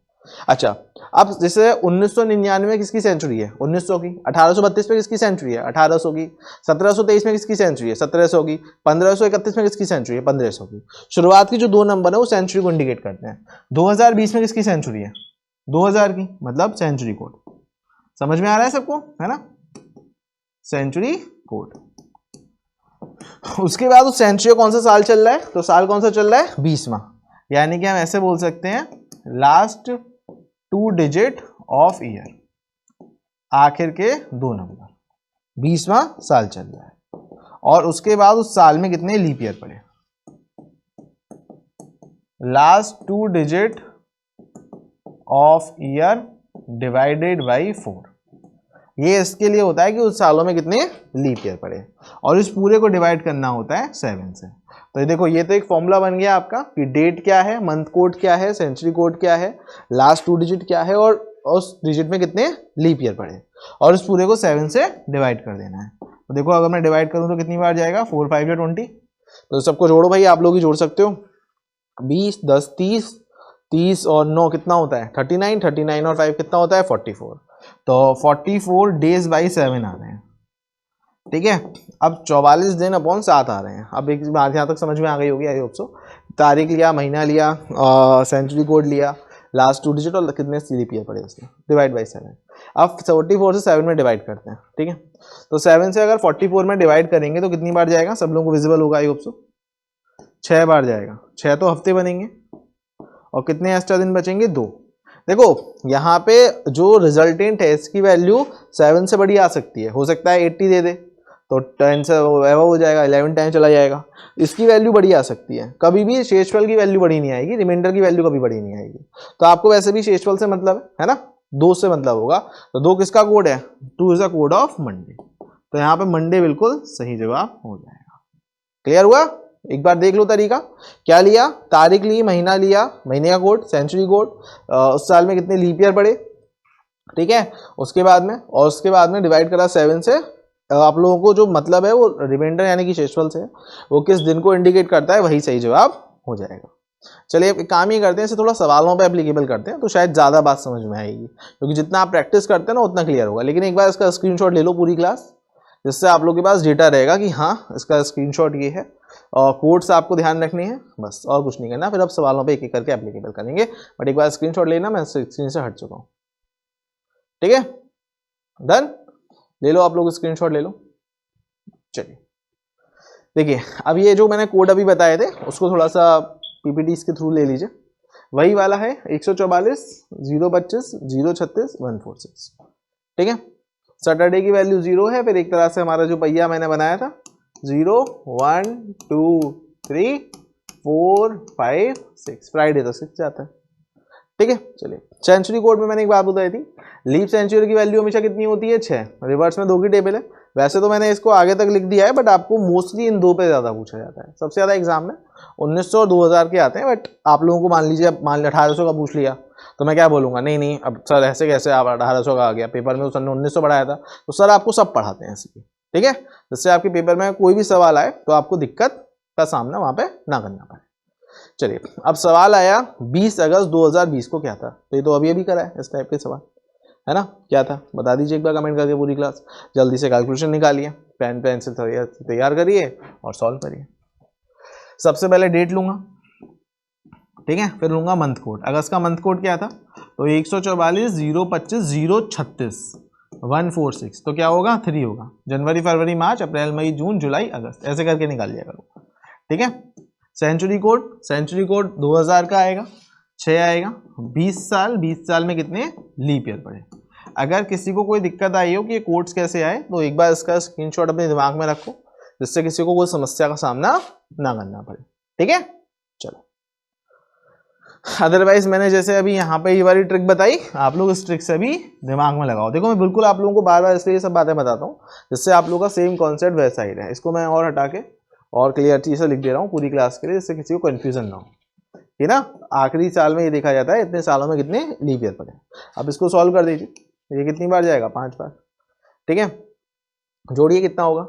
B: अच्छा, अब जैसे 1999 किसकी सेंचुरी है, 1900 की। 1832 में किसकी सेंचुरी है, 1800 की। 1723 में किसकी सेंचुरी है, 1700 की। 1531 में किसकी सेंचुरी है, 1500 की। शुरुआत की जो 2 नंबर है वो सेंचुरी को इंडिकेट करते हैं। 2020 में किसकी सेंचुरी है, 2000 की, मतलब सेंचुरी कोड। समझ में आ रहा है सबको, है ना, सेंचुरी कोड। उसके बाद उस सेंचुरी कौन सा साल चल रहा है, तो साल कौन सा चल रहा है, 20वां, यानी कि हम ऐसे बोल सकते हैं लास्ट 2 डिजिट ऑफ ईयर, आखिर के 2 नंबर, 20वां साल चल रहा है। और उसके बाद उस साल में कितने लीप ईयर पड़े, last 2 digit of year divided by 4। ये इसके लिए होता है कि उस सालों में कितने लीप ईयर पड़े, और इस पूरे को डिवाइड करना होता है 7 से। तो ये देखो, ये तो एक फॉर्मूला बन गया आपका कि डेट क्या है, मंथ कोड क्या है, सेंचुरी कोड क्या है, लास्ट 2 डिजिट क्या है, और उस डिजिट में कितने लीप ईयर पड़े, और इस पूरे को 7 से डिवाइड कर देना है। तो देखो, अगर मैं डिवाइड करूँ तो कितनी बार जाएगा, 4 5 या 20। तो सबको जोड़ो भाई, आप लोग ही जोड़ सकते हो। 20 10 30, 30 और 9 कितना होता है, 39, 39 और 5 कितना होता है, 44। तो 44 डेज बाई 7 आ रहे हैं, ठीक है। अब 44 दिन अपॉन 7 आ रहे हैं। अब एक बात यहाँ तक समझ में आ गई होगी, आई होप सो। तारीख लिया, महीना लिया, सेंचुरी कोड लिया, लास्ट 2 डिजिट और कितने लीप ईयर पड़े उसमें, डिवाइड बाई 7। अब 44 से 7 में डिवाइड करते हैं, ठीक है। तो 7 से अगर 44 में डिवाइड करेंगे तो कितनी बार जाएगा, सब लोगों को विजिबल होगा, आई होप सो, 6 बार जाएगा। 6 तो हफ्ते बनेंगे, और कितने एक्स्ट्रा दिन बचेंगे, 2। देखो यहाँ पे जो रिजल्टेंट है इसकी वैल्यू 7 से बड़ी आ सकती है, हो सकता है 80 दे दे तो 10 से हो जाएगा, 11 10 चला जाएगा। इसकी वैल्यू बड़ी आ सकती है, कभी भी शेषफल की वैल्यू बड़ी नहीं आएगी, रिमाइंडर की वैल्यू कभी बड़ी नहीं आएगी। तो आपको वैसे भी शेषफल से मतलब है ना, 2 से मतलब होगा। तो 2 किसका कोड है, 2 is the code of Monday. तो यहाँ पे मंडे बिल्कुल सही जवाब हो जाएगा। क्लियर हुआ, एक बार देख लो तरीका। क्या लिया, तारीख ली, महीना लिया, महीने का कोड, सेंचुरी कोड, उस साल में कितने लीप ईयर पड़े, ठीक है। उसके बाद में डिवाइड करा 7 से। आप लोगों को जो मतलब है वो रिमाइंडर यानी कि शेषफल से, वो किस दिन को इंडिकेट करता है, वही सही जवाब हो जाएगा। चलिए एक काम ही करते हैं, इसे थोड़ा सवालों पे एप्लीकेबल करते हैं, तो शायद ज़्यादा बात समझ में आएगी, क्योंकि जितना आप प्रैक्टिस करते हैं ना उतना क्लियर होगा। लेकिन एक बार इसका स्क्रीनशॉट ले लो पूरी क्लास, जिससे आप लोग के पास डेटा रहेगा कि हाँ इसका स्क्रीनशॉट ये है, और कोड्स आपको ध्यान रखने हैं बस, और कुछ नहीं करना। फिर अब सवालों पे एक एक करके एप्लीकेबल करेंगे, बट एक बार स्क्रीनशॉट लेना, मैं स्क्रीन से हट चुका हूँ, ठीक है। डन, ले लो आप लोग स्क्रीनशॉट ले लो। चलिए देखिए, अब ये जो मैंने कोड अभी बताए थे उसको थोड़ा सा पीपीटी के थ्रू ले लीजिए। वही वाला है 144 025 036 146, ठीक है। सैटरडे की वैल्यू 0 है, फिर एक तरह से हमारा जो पहिया मैंने बनाया था 0 1 2 3 4 5 6, फ्राइडे तो 6 जाता है, ठीक है। चलिए सेंचुरी कोड में मैंने एक बात बताई थी, लीप सेंचुरी की वैल्यू हमेशा कितनी होती है, 6। रिवर्स में 2 की टेबल है। वैसे तो मैंने इसको आगे तक लिख दिया है, बट आपको मोस्टली इन 2 पे ज़्यादा पूछा जाता है। सबसे ज़्यादा एग्जाम में 1900 और 2000 के आते हैं, बट आप लोगों को मान लीजिए 1800 का पूछ लिया तो मैं क्या बोलूँगा, नहीं अब सर ऐसे कैसे आप 1800 का आ गया, पेपर में तो सर ने 1900 पढ़ाया था। तो सर आपको सब पढ़ाते हैं ऐसे, ठीक है, जिससे आपके पेपर में कोई भी सवाल आए तो आपको दिक्कत का सामना वहाँ पे ना करना पड़े। चलिए अब सवाल आया 20 अगस्त 2020 को क्या था, तो ये तो अभी करा है इस टाइप के सवाल, है ना। क्या था बता दीजिए एक बार कमेंट करके, पूरी क्लास जल्दी से कैलकुलेशन निकालिए, पेन पेंसिल तैयार करिए और सॉल्व करिए। सबसे पहले डेट लूंगा, ठीक है, फिर लूंगा मंथ कोड। अगस्त का मंथ कोड क्या था, तो 144 025 036 146, तो क्या होगा 3 होगा। जनवरी फरवरी मार्च अप्रैल मई जून जुलाई अगस्त, ऐसे करके निकाल लिया करो, ठीक है। सेंचुरी कोड 2000 का आएगा, 6 आएगा। 20 साल में कितने लीप ईयर पड़े। अगर किसी को कोई दिक्कत आई हो कि ये कोड्स कैसे आए, तो एक बार इसका स्क्रीनशॉट अपने दिमाग में रखो, जिससे किसी को कोई समस्या का सामना ना करना पड़े, ठीक है। चलो अदरवाइज मैंने जैसे अभी यहाँ पे ये वाली ट्रिक बताई, आप लोग इस ट्रिक से भी दिमाग में लगाओ। देखो मैं बिल्कुल आप लोगों को बार बार इसलिए ये सब बातें बताता हूँ, जिससे आप लोगों का सेम कॉन्सेप्ट वैसा ही रहे। इसको मैं और हटा के और क्लियरिटी से लिख दे रहा हूँ पूरी क्लास के लिए, जिससे किसी को कन्फ्यूजन ना हो, ठीक ना। आखिरी साल में ये देखा जाता है इतने सालों में कितने लीप ईयर पड़े। अब इसको सॉल्व कर दीजिए, ये कितनी बार जाएगा, 5 बार, ठीक है। जोड़िए कितना होगा,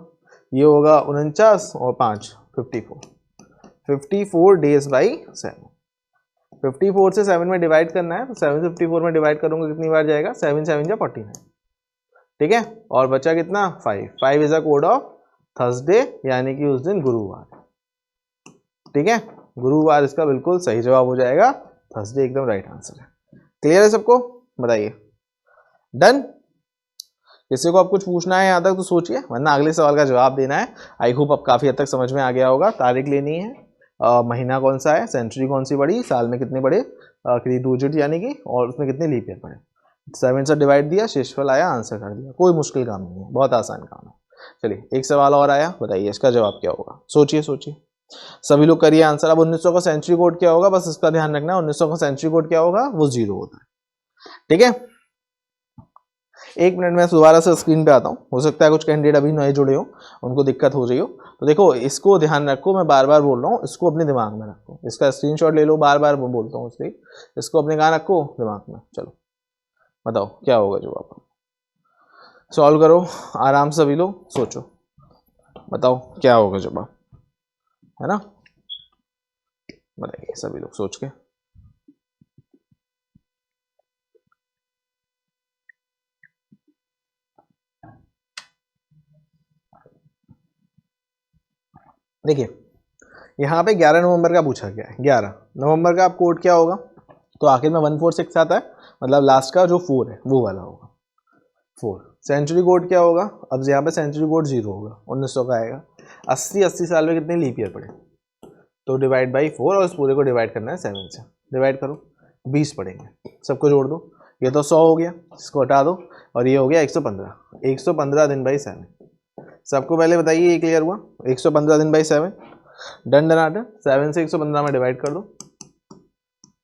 B: ये होगा 49 और 5 54 डेज बाई 7। 54 से 7 में डिवाइड करना है, तो 7 से 54 में डिवाइड करूंगा कितनी बार जाएगा, 7 7 जा 49, ठीक है। और बचा कितना 5 is a code of Thursday, यानी कि उस दिन गुरुवार, ठीक है। गुरुवार इसका बिल्कुल सही जवाब हो जाएगा, थर्सडे एकदम राइट आंसर है। क्लियर है सबको, बताइए। डन। किसी को अब कुछ पूछना है यहाँ तक तो सोचिए, वरना अगले सवाल का जवाब देना है। आई होप अब काफ़ी हद तक समझ में आ गया होगा। तारीख लेनी है, महीना कौन सा है, सेंचुरी कौन सी पड़ी, साल में कितने पड़े, 2 डिजिट यानी कि, और उसमें कितने लीप ईयर पड़े। 7 से डिवाइड दिया, शेषफल आया, आंसर कर दिया। कोई मुश्किल काम नहीं है, बहुत आसान काम है। चलिए एक सवाल और आया, बताइए इसका जवाब क्या होगा। सोचिए सोचिए, सभी लोग करिए आंसर। अब 1900 का सेंचुरी कोड क्या होगा, बस इसका ध्यान रखना है। 1900 का सेंचुरी कोड क्या होगा, वो 0 होता है। ठीक है, 1 मिनट में दोबारा से स्क्रीन पे आता हूँ। हो सकता है कुछ कैंडिडेट अभी नए जुड़े हो, उनको दिक्कत हो रही हो। तो देखो इसको ध्यान रखो, मैं बार बार बोल रहा हूँ, इसको अपने दिमाग में रखो। इसका स्क्रीनशॉट ले लो, बार बार बोलता हूँ इसलिए। इसको अपने कहाँ रखो, दिमाग में। चलो बताओ क्या होगा जवाब, सॉल्व करो आराम से, सभी लोग सोचो, बताओ क्या होगा जवाब, है ना। बताइए सभी लोग सोच के। देखिए यहाँ पे 11 नवंबर का पूछा गया है। 11 नवंबर का आप कोड क्या होगा, तो आखिर में 146 आता है, मतलब लास्ट का जो 4 है वो वाला होगा 4। सेंचुरी कोड क्या होगा, अब यहाँ पे सेंचुरी कोड 0 होगा, 1900 का आएगा। 80 साल में कितने लीप ईयर पड़े, तो डिवाइड बाई 4, और इस पूरे को डिवाइड करना है 7 से। डिवाइड करो, 20 पड़ेंगे, सबको जोड़ दो। ये तो 100 हो गया, इसको हटा दो, और ये हो गया 115। 115 दिन बाई 7। सबको पहले बताइए ये क्लियर हुआ, 115 दिन बाई 7। डन डनाटन, 7 से 115 में डिवाइड कर दो,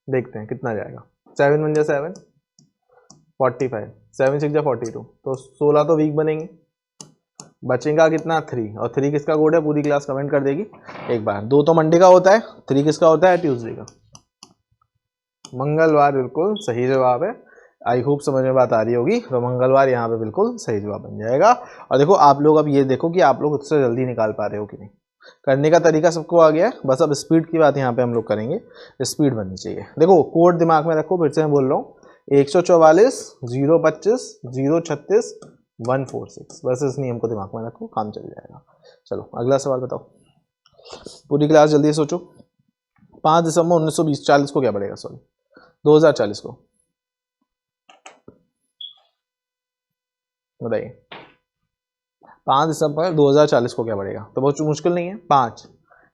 B: देखते हैं कितना जाएगा। 7 वन जा 7, 45, 7 6 जा 42, तो 16 तो वीक बनेंगे, बचेगा कितना 3, और 3 किसका कोड है, पूरी क्लास कमेंट कर देगी एक बार। 2 तो मंडे का होता है, 3 किसका होता है, ट्यूसडे का, मंगलवार बिल्कुल सही जवाब है। आई होप समझ में बात आ रही होगी, तो मंगलवार यहाँ पे बिल्कुल सही जवाब बन जाएगा। और देखो आप लोग अब ये देखो कि आप लोग उससे जल्दी निकाल पा रहे हो कि नहीं। करने का तरीका सबको आ गया है, बस अब स्पीड की बात यहाँ पे हम लोग करेंगे, स्पीड बननी चाहिए। देखो कोड दिमाग में रखो, फिर से मैं बोल रहा हूँ, 144 025 036 146, बस इस नियम को दिमाग में रखो, काम चल जाएगा। चलो अगला सवाल बताओ, पूरी क्लास जल्दी सोचो। 5 दिसंबर 1940 को क्या पड़ेगा, सॉरी 2040 को, बताइए 5 दिसंबर 2040 को क्या पड़ेगा। तो बहुत मुश्किल नहीं है, 5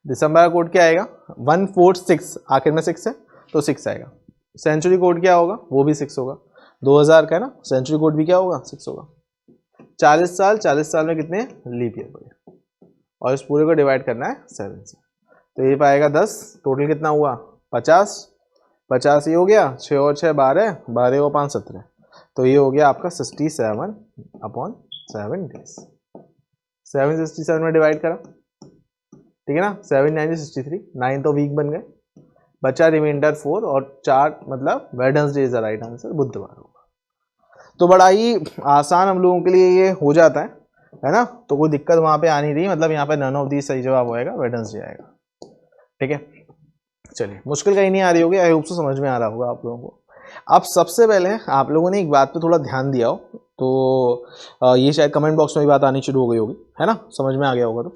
B: दिसंबर का कोड क्या आएगा, 146, आखिर में 6 है तो 6 आएगा। सेंचुरी कोड क्या होगा, वो भी 6 होगा। 2000 का है ना, सेंचुरी कोड भी क्या होगा, 6 होगा। 40 साल, 40 साल में कितने लीप ईयर पड़े, और इस पूरे को डिवाइड करना है 7 से, तो ये पाएगा 10। टोटल कितना हुआ, 50, 50 ये हो गया, 6 और 6 12, 12 और 5 17, तो ये हो गया आपका 67/7 डेज। 767 में डिवाइड करा, ठीक है ना, 7 9 63, 9 तो वीक बन गए, बचा रिमाइंडर 4, और 4 मतलब Wednesday is the right answer, बुधवार होगा। तो बड़ा ही आसान हम लोगों के लिए ये हो जाता है ना, तो कोई दिक्कत वहाँ पे आ नहीं रही, मतलब यहाँ पे नन ऑफ दी सही जवाब होएगा, वेडनेसडे आएगा। ठीक है, चलिए मुश्किल कहीं नहीं आ रही होगी, आई होप से समझ में आ रहा होगा आप लोगों को। अब सबसे पहले आप लोगों ने एक बात पे थोड़ा ध्यान दिया हो, तो ये शायद कमेंट बॉक्स में भी बात आनी शुरू हो गई होगी, है ना, समझ में आ गया होगा। तो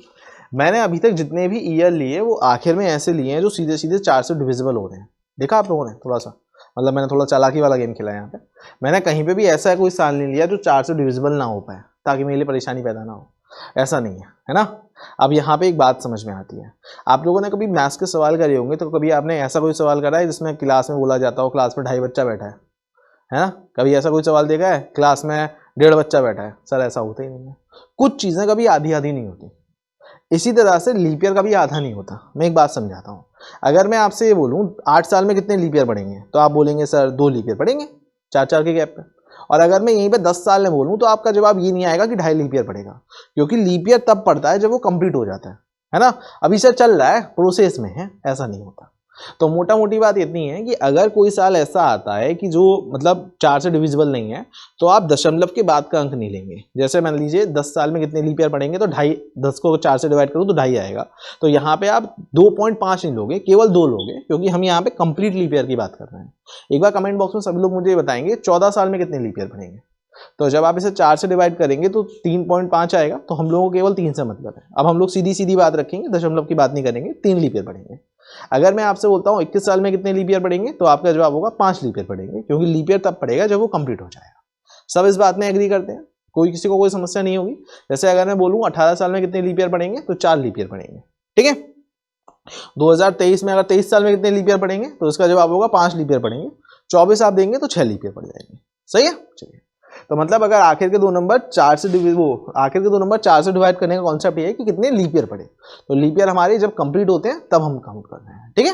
B: मैंने अभी तक जितने भी ईयर लिए वो आखिर में ऐसे लिए हैं जो सीधे सीधे 4 से डिविजिबल हो रहे हैं। देखा आप लोगों ने, थोड़ा सा मतलब मैंने थोड़ा चालाकी वाला गेम खेला है यहाँ पे। मैंने कहीं पे भी ऐसा कोई साल नहीं लिया जो 4 से डिविजिबल ना हो पाए, ताकि मेरे लिए परेशानी पैदा ना हो, ऐसा नहीं है ना। अब यहाँ पे एक बात समझ में आती है, आप लोगों ने कभी मैथ्स के सवाल करे होंगे, तो कभी आपने ऐसा कोई सवाल करा है जिसमें क्लास में बोला जाता हो क्लास में 2.5 बच्चा बैठा है ना। कभी ऐसा कोई सवाल देखा है क्लास में 1.5 बच्चा बैठा है, सर ऐसा होता ही नहीं है। कुछ चीज़ें कभी आधी आधी नहीं होती, इसी तरह से लीप ईयर का भी आधा नहीं होता। मैं एक बात समझाता हूँ, अगर मैं आपसे ये बोलूँ 8 साल में कितने लीप ईयर पड़ेंगे, तो आप बोलेंगे सर 2 लीप ईयर पड़ेंगे 4 के गैप पे। और अगर मैं यहीं पे 10 साल में बोलूँ तो आपका जवाब ये नहीं आएगा कि 2.5 लीप ईयर पड़ेगा, क्योंकि लीप ईयर तब पड़ता है जब वो कंप्लीट हो जाता है ना। अभी सर चल रहा है, प्रोसेस में है, ऐसा नहीं होता। तो मोटा मोटी बात इतनी है कि अगर कोई साल ऐसा आता है कि जो मतलब 4 से डिविजिबल नहीं है, तो आप दशमलव के बाद का अंक नहीं लेंगे। जैसे मान लीजिए 10 साल में कितने लीप ईयर पड़ेंगे, तो 2.5, 10 को 4 से डिवाइड करो तो 2.5 आएगा। तो यहाँ पे आप 2.5 नहीं लोगे, केवल 2 लोगे, क्योंकि हम यहाँ पे कंप्लीट लीप ईयर की बात कर रहे हैं। एक बार कमेंट बॉक्स में सभी लोग मुझे बताएंगे 14 साल में कितने लीप ईयर पड़ेंगे। तो जब आप इसे 4 से डिवाइड करेंगे तो 3.5 आएगा, तो हम लोगों को केवल 3 से मतलब है। अब हम लोग सीधी सीधी बात रखेंगे, दशमलव की बात नहीं करेंगे, 3 लीप ईयर पड़ेंगे। अगर मैं आपसे बोलता हूँ 21 साल में कितने लीप ईयर पड़ेंगे, तो आपका जवाब होगा 5 लीप ईयर पड़ेंगे, क्योंकि लीप ईयर तब पड़ेगा जब वो कंप्लीट हो जाएगा। सब इस बात में एग्री करते हैं। कोई किसी को कोई समस्या नहीं होगी। जैसे अगर मैं बोलूँ 18 साल में कितने लीप ईयर पड़ेंगे तो 4 लीप ईयर पड़ेंगे, ठीक है। 2023 में अगर 23 साल में कितने लीप ईयर पड़ेंगे तो इसका जवाब होगा 5 लीप ईयर पड़ेंगे। 24 आप देंगे तो 6 लीप ईयर पड़ जाएंगे, सही है। चलिए, तो मतलब अगर आखिर के दो नंबर 4 से डिवाइड करने का कॉन्सेप्ट ये है कि कितने लीप ईयर पड़े। तो लीप ईयर हमारे जब कंप्लीट होते हैं तब हम काउंट कर रहे हैं, ठीक है।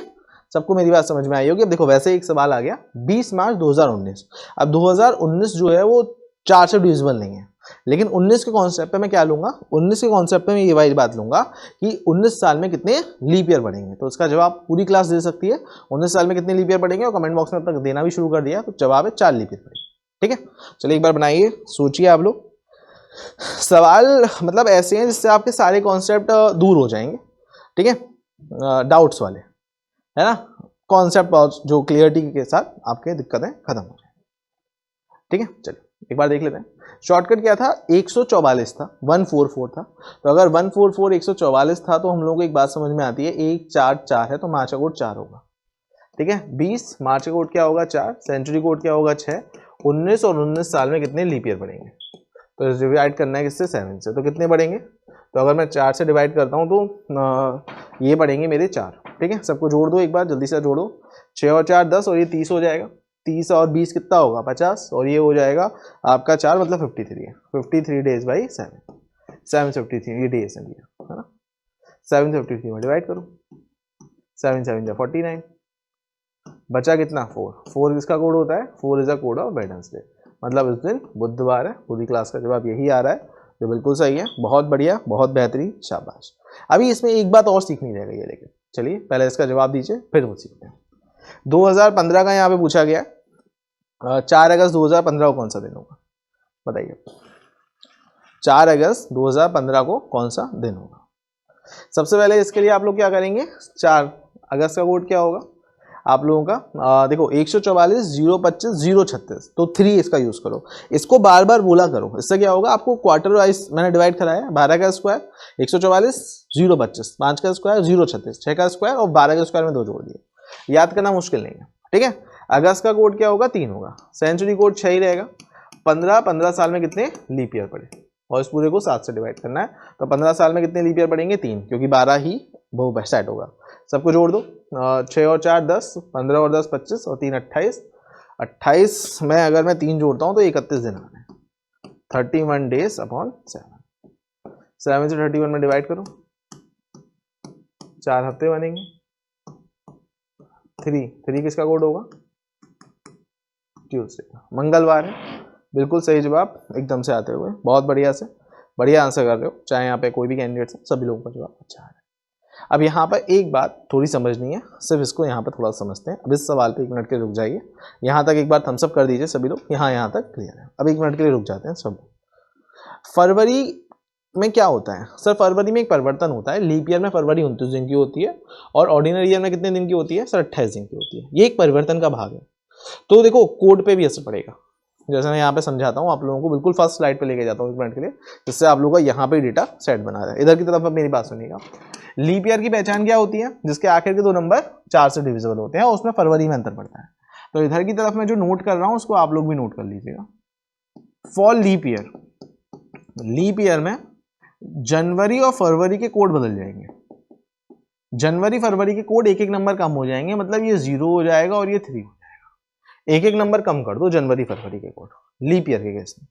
B: सबको मेरी बात समझ में आई होगी। अब देखो वैसे एक सवाल आ गया 20 मार्च 2019। अब 2019 जो है वो 4 से डिविजिबल नहीं है, लेकिन 19 के कॉन्सेप्ट पे मैं क्या लूंगा, 19 के कॉन्सेप्ट पे मैं ये वाली बात लूंगा कि 19 साल में कितने लीप ईयर बढ़ेंगे। तो इसका जवाब पूरी क्लास दे सकती है 19 साल में कितने लीप ईयर बढ़ेंगे, और कमेंट बॉक्स में अब तक देना भी शुरू कर दिया। तो जवाब है 4 लीप ईयर बढ़ेंगे, ठीक है। चलिए एक बार बनाइए, सोचिए आप लोग। सवाल मतलब ऐसे हैं जिससे आपके सारे कॉन्सेप्ट दूर हो जाएंगे, ठीक है, डाउट्स वाले, है ना। कॉन्सेप्ट जो क्लियरिटी के साथ आपके दिक्कतें खत्म हो जाए, ठीक है। चलिए एक बार देख लेते हैं। शॉर्टकट क्या था, 144 था, 144 था। तो अगर 144 144 था तो हम लोगों को एक बात समझ में आती है, 1 4 4 है तो मार्च का कोड 4 होगा, ठीक है। 20 मार्च का कोड क्या होगा 4, सेंचुरी कोड क्या होगा 6, 19 और 19 साल में कितने लीप ईयर बढ़ेंगे। तो डिवाइड करना है किससे, 7 से। तो कितने बढ़ेंगे, तो अगर मैं 4 से डिवाइड करता हूँ तो ये बढ़ेंगे मेरे 4, ठीक है। सबको जोड़ दो एक बार, जल्दी से जोड़ो। 6 और 4 10 और ये 30 हो जाएगा। 30 और 20 कितना होगा 50, और ये हो जाएगा आपका 4 मतलब 53 है। 53 डेज बाई 7, 753 ये डेज है ना। 753 में डिवाइड करो, 7 7 जा 49, बचा कितना 4। 4 किसका कोड होता है, 4 is a code of Wednesday, मतलब इस दिन बुधवार है। पूरी क्लास का जवाब यही आ रहा है, जो बिल्कुल सही है। बहुत बढ़िया, बहुत बेहतरीन, शाबाश। अभी इसमें एक बात और सीखनी रह गई है, लेकिन चलिए पहले इसका जवाब दीजिए फिर वो सीखते हैं। 2015 का यहाँ पे पूछा गया, 4 अगस्त 2015 को कौन सा दिन होगा, बताइए। 4 अगस्त 2015 को कौन सा दिन होगा। सबसे पहले इसके लिए आप लोग क्या करेंगे, 4 अगस्त का कोड क्या होगा आप लोगों का, देखो 144 025 036, तो 3 इसका यूज करो। इसको बार बार बोला करो, इससे क्या होगा, आपको क्वार्टर वाइज मैंने डिवाइड कराया। 12 का स्क्वायर 144 025, 5 का स्क्वायर 036, 6 का स्क्वायर और 12 के स्क्वायर में 2 जोड़ दिए। याद करना मुश्किल नहीं है, ठीक है। अगस्त का कोड क्या होगा 3 होगा, सेंचुरी कोड 6 ही रहेगा। 15 साल में कितने लीप ईयर पड़े, और इस पूरे को 7 से डिवाइड करना है। तो 15 साल में कितने लीप ईयर पड़ेंगे 3, क्योंकि 12 ही वो सेट होगा। सबको जोड़ दो, 6 और 4 10, 15 और 10 25 और 3 28। 28 में अगर मैं 3 जोड़ता हूँ तो 31 दिन आ रहे हैं, 31 डेज अपॉन 7। 7 से 31 में डिवाइड करो, 4 हफ्ते बनेंगे। 3 किसका कोड होगा, ट्यूसडे का, मंगलवार है। बिल्कुल सही जवाब एकदम से आते हुए, बहुत बढ़िया से बढ़िया आंसर कर रहे हो। चाहे यहाँ पे कोई भी कैंडिडेट है, सभी लोगों का जवाब अच्छा है। अब यहाँ पर एक बात थोड़ी समझनी है, सिर्फ इसको यहाँ पर थोड़ा समझते हैं। अब इस सवाल पे 1 मिनट के लिए रुक जाइए। यहाँ तक एक बार थम्स अप कर दीजिए सभी लोग, यहाँ तक क्लियर है। अब 1 मिनट के लिए रुक जाते हैं सब। फरवरी में क्या होता है सर, फरवरी में एक परिवर्तन होता है। लीप ईयर में फरवरी 29 दिन की होती है, और ऑर्डिनरी ईयर में कितने दिन की होती है सर, 28 दिन की होती है। ये एक परिवर्तन का भाग है। तो देखो कोड पे भी असर पड़ेगा, जैसे मैं यहाँ पे समझाता हूँ आप लोगों को, बिल्कुल फर्स्ट स्लाइड पे लेके जाता हूँ 1 मिनट के लिए, जिससे आप लोगों का यहाँ पे डेटा सेट बना रहा है। इधर की तरफ अब मेरी बात सुनिएगा। लीप ईयर की पहचान क्या होती है, जिसके आखिर के 2 नंबर 4 से डिविजिबल होते हैं, और उसमें फरवरी में अंतर पड़ता है। तो इधर की तरफ मैं जो नोट कर रहा हूँ उसको आप लोग भी नोट कर लीजिएगा। For leap year, leap year में जनवरी और फरवरी के कोड बदल जाएंगे। जनवरी फरवरी के कोड 1 नंबर कम हो जाएंगे, मतलब ये 0 हो जाएगा और ये 3 हो जाएगा। 1 नंबर कम कर दो जनवरी फरवरी के कोड लीप ईयर के केस में।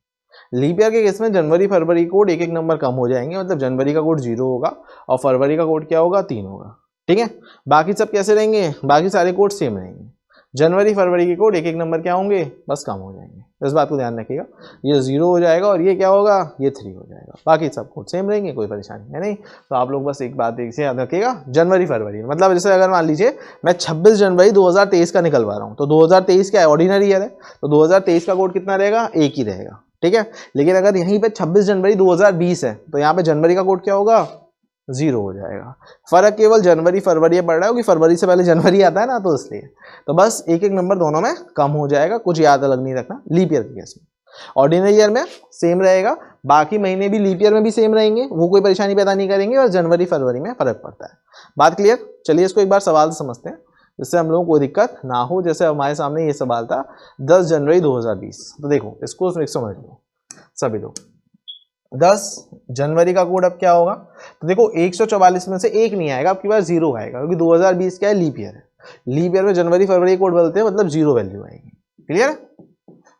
B: लीप ईयर के केस में जनवरी फरवरी कोड 1 नंबर कम हो जाएंगे, मतलब जनवरी का कोड 0 होगा और फरवरी का कोड क्या होगा 3 होगा, ठीक है। बाकी सब कैसे रहेंगे, बाकी सारे कोड सेम रहेंगे। जनवरी फरवरी के कोड 1 नंबर क्या होंगे, बस कम हो जाएंगे। इस बात को ध्यान रखिएगा, ये 0 हो जाएगा और ये क्या होगा, ये 3 हो जाएगा। बाकी सब कोड सेम रहेंगे, कोई परेशानी है नहीं। तो आप लोग बस एक बात एक से याद रखिएगा, जनवरी फरवरी मतलब जैसे अगर मान लीजिए मैं 26 जनवरी 2023 का निकलवा रहा हूँ, तो 2023 क्या है, ऑर्डिनरी ईयर है, तो 2023 का कोड कितना रहेगा, 1 ही रहेगा, ठीक है। लेकिन अगर यहीं पे 26 जनवरी 2020 है, तो यहाँ पे जनवरी का कोड क्या होगा, 0 हो जाएगा। फर्क केवल जनवरी फरवरी पड़ रहा है, क्योंकि फरवरी से पहले जनवरी आता है ना, तो इसलिए। तो बस 1 नंबर दोनों में कम हो जाएगा, कुछ याद अलग नहीं रखना। लीप ईयर के केस में ऑर्डिनरी ईयर में सेम रहेगा, बाकी महीने भी लीप ईयर में भी सेम रहेंगे, वो कोई परेशानी पैदा नहीं करेंगे, और जनवरी फरवरी में फर्क पड़ता है। बात क्लियर। चलिए इसको एक बार सवाल से समझते हैं, जिससे हम लोगों को कोई दिक्कत ना हो। जैसे हमारे सामने ये सवाल था 10 जनवरी 2020, तो देखो इसको समझ लो सभी लोग। 10 जनवरी का कोड अब क्या होगा, तो देखो 144 में से एक नहीं आएगा, आपके पास जीरो आएगा, क्योंकि 2020 क्या है, लीप ईयर है। लीप ईयर में जनवरी फरवरी कोड बदलते हैं, मतलब जीरो वैल्यू आएगी। क्लियर है?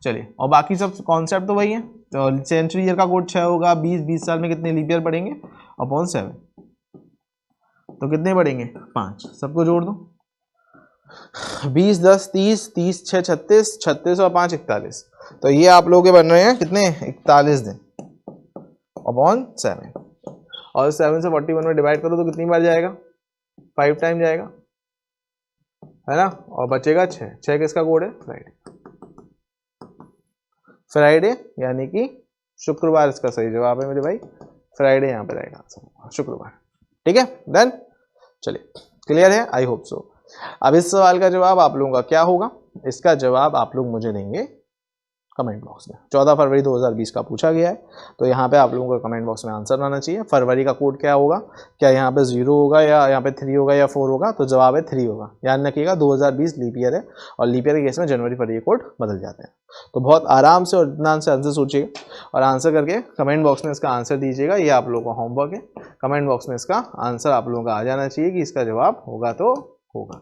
B: चलिए, और बाकी सब कॉन्सेप्ट तो वही है। तो सेंचुरी ईयर का कोड 6 होगा, 20 साल में कितने लीप ईयर पड़ेंगे अपॉन 7, तो कितने पड़ेंगे 5, सबको जोड़ दो। 20 10 30, 30 6 36, 36 और 5 41, तो ये आप लोगों के बन रहे हैं कितने 41 दिन अपॉन 7, और 7 से 41 में डिवाइड करो तो कितनी बार जाएगा, 5 टाइम जाएगा, है ना, और बचेगा 6। 6 किसका कोड है, फ्राइडे। फ्राइडे यानी कि शुक्रवार इसका सही जवाब है मेरे भाई, फ्राइडे यहाँ पे रहेगा आंसर, शुक्रवार। ठीक है, डन। चलिए, क्लियर है, आई होप सो। अब इस सवाल का जवाब आप लोगों का क्या होगा, इसका जवाब आप लोग मुझे देंगे कमेंट बॉक्स में। 14 फरवरी 2020 का पूछा गया है, तो यहाँ पे आप लोगों को कमेंट बॉक्स में आंसर आना चाहिए। फरवरी का कोड क्या होगा, क्या यहाँ पे 0 होगा या यहाँ पे 3 होगा या 4 होगा, तो जवाब है 3 होगा। याद रखिएगा 2020 लीप ईयर है, और लीप ईयर के केस में जनवरी फरवरी कोड बदल जाते हैं। तो बहुत आराम से और इत्मीनान से आंसर सोचिएगा और आंसर करके कमेंट बॉक्स में इसका आंसर दीजिएगा। ये आप लोगों का होमवर्क है, कमेंट बॉक्स में इसका आंसर आप लोगों का आ जाना चाहिए कि इसका जवाब होगा तो होगा।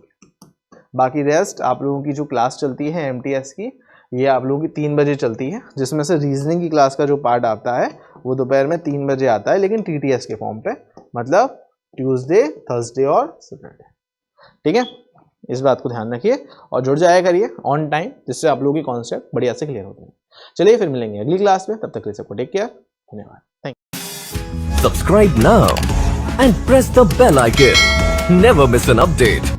B: बाकी रेस्ट आप लोगों की जो क्लास चलती है MTS की, ये आप लोगों की 3 बजे चलती है, जिसमें से रीजनिंग की क्लास का जो पार्ट आता है वो दोपहर में 3 बजे आता है, लेकिन TTS के फॉर्म पे, मतलब ट्यूसडे थर्सडे और सैटरडे। ठीक है, इस बात को ध्यान रखिए और जुड़ जाया करिए ऑन टाइम, जिससे आप लोगों की कॉन्सेप्ट बढ़िया से क्लियर होते हैं। चलिए फिर मिलेंगे अगली क्लास में, तब तक के लिए सबको टेक केयर, धन्यवाद, thank you.
A: Subscribe now and press the bell icon. Never miss an update.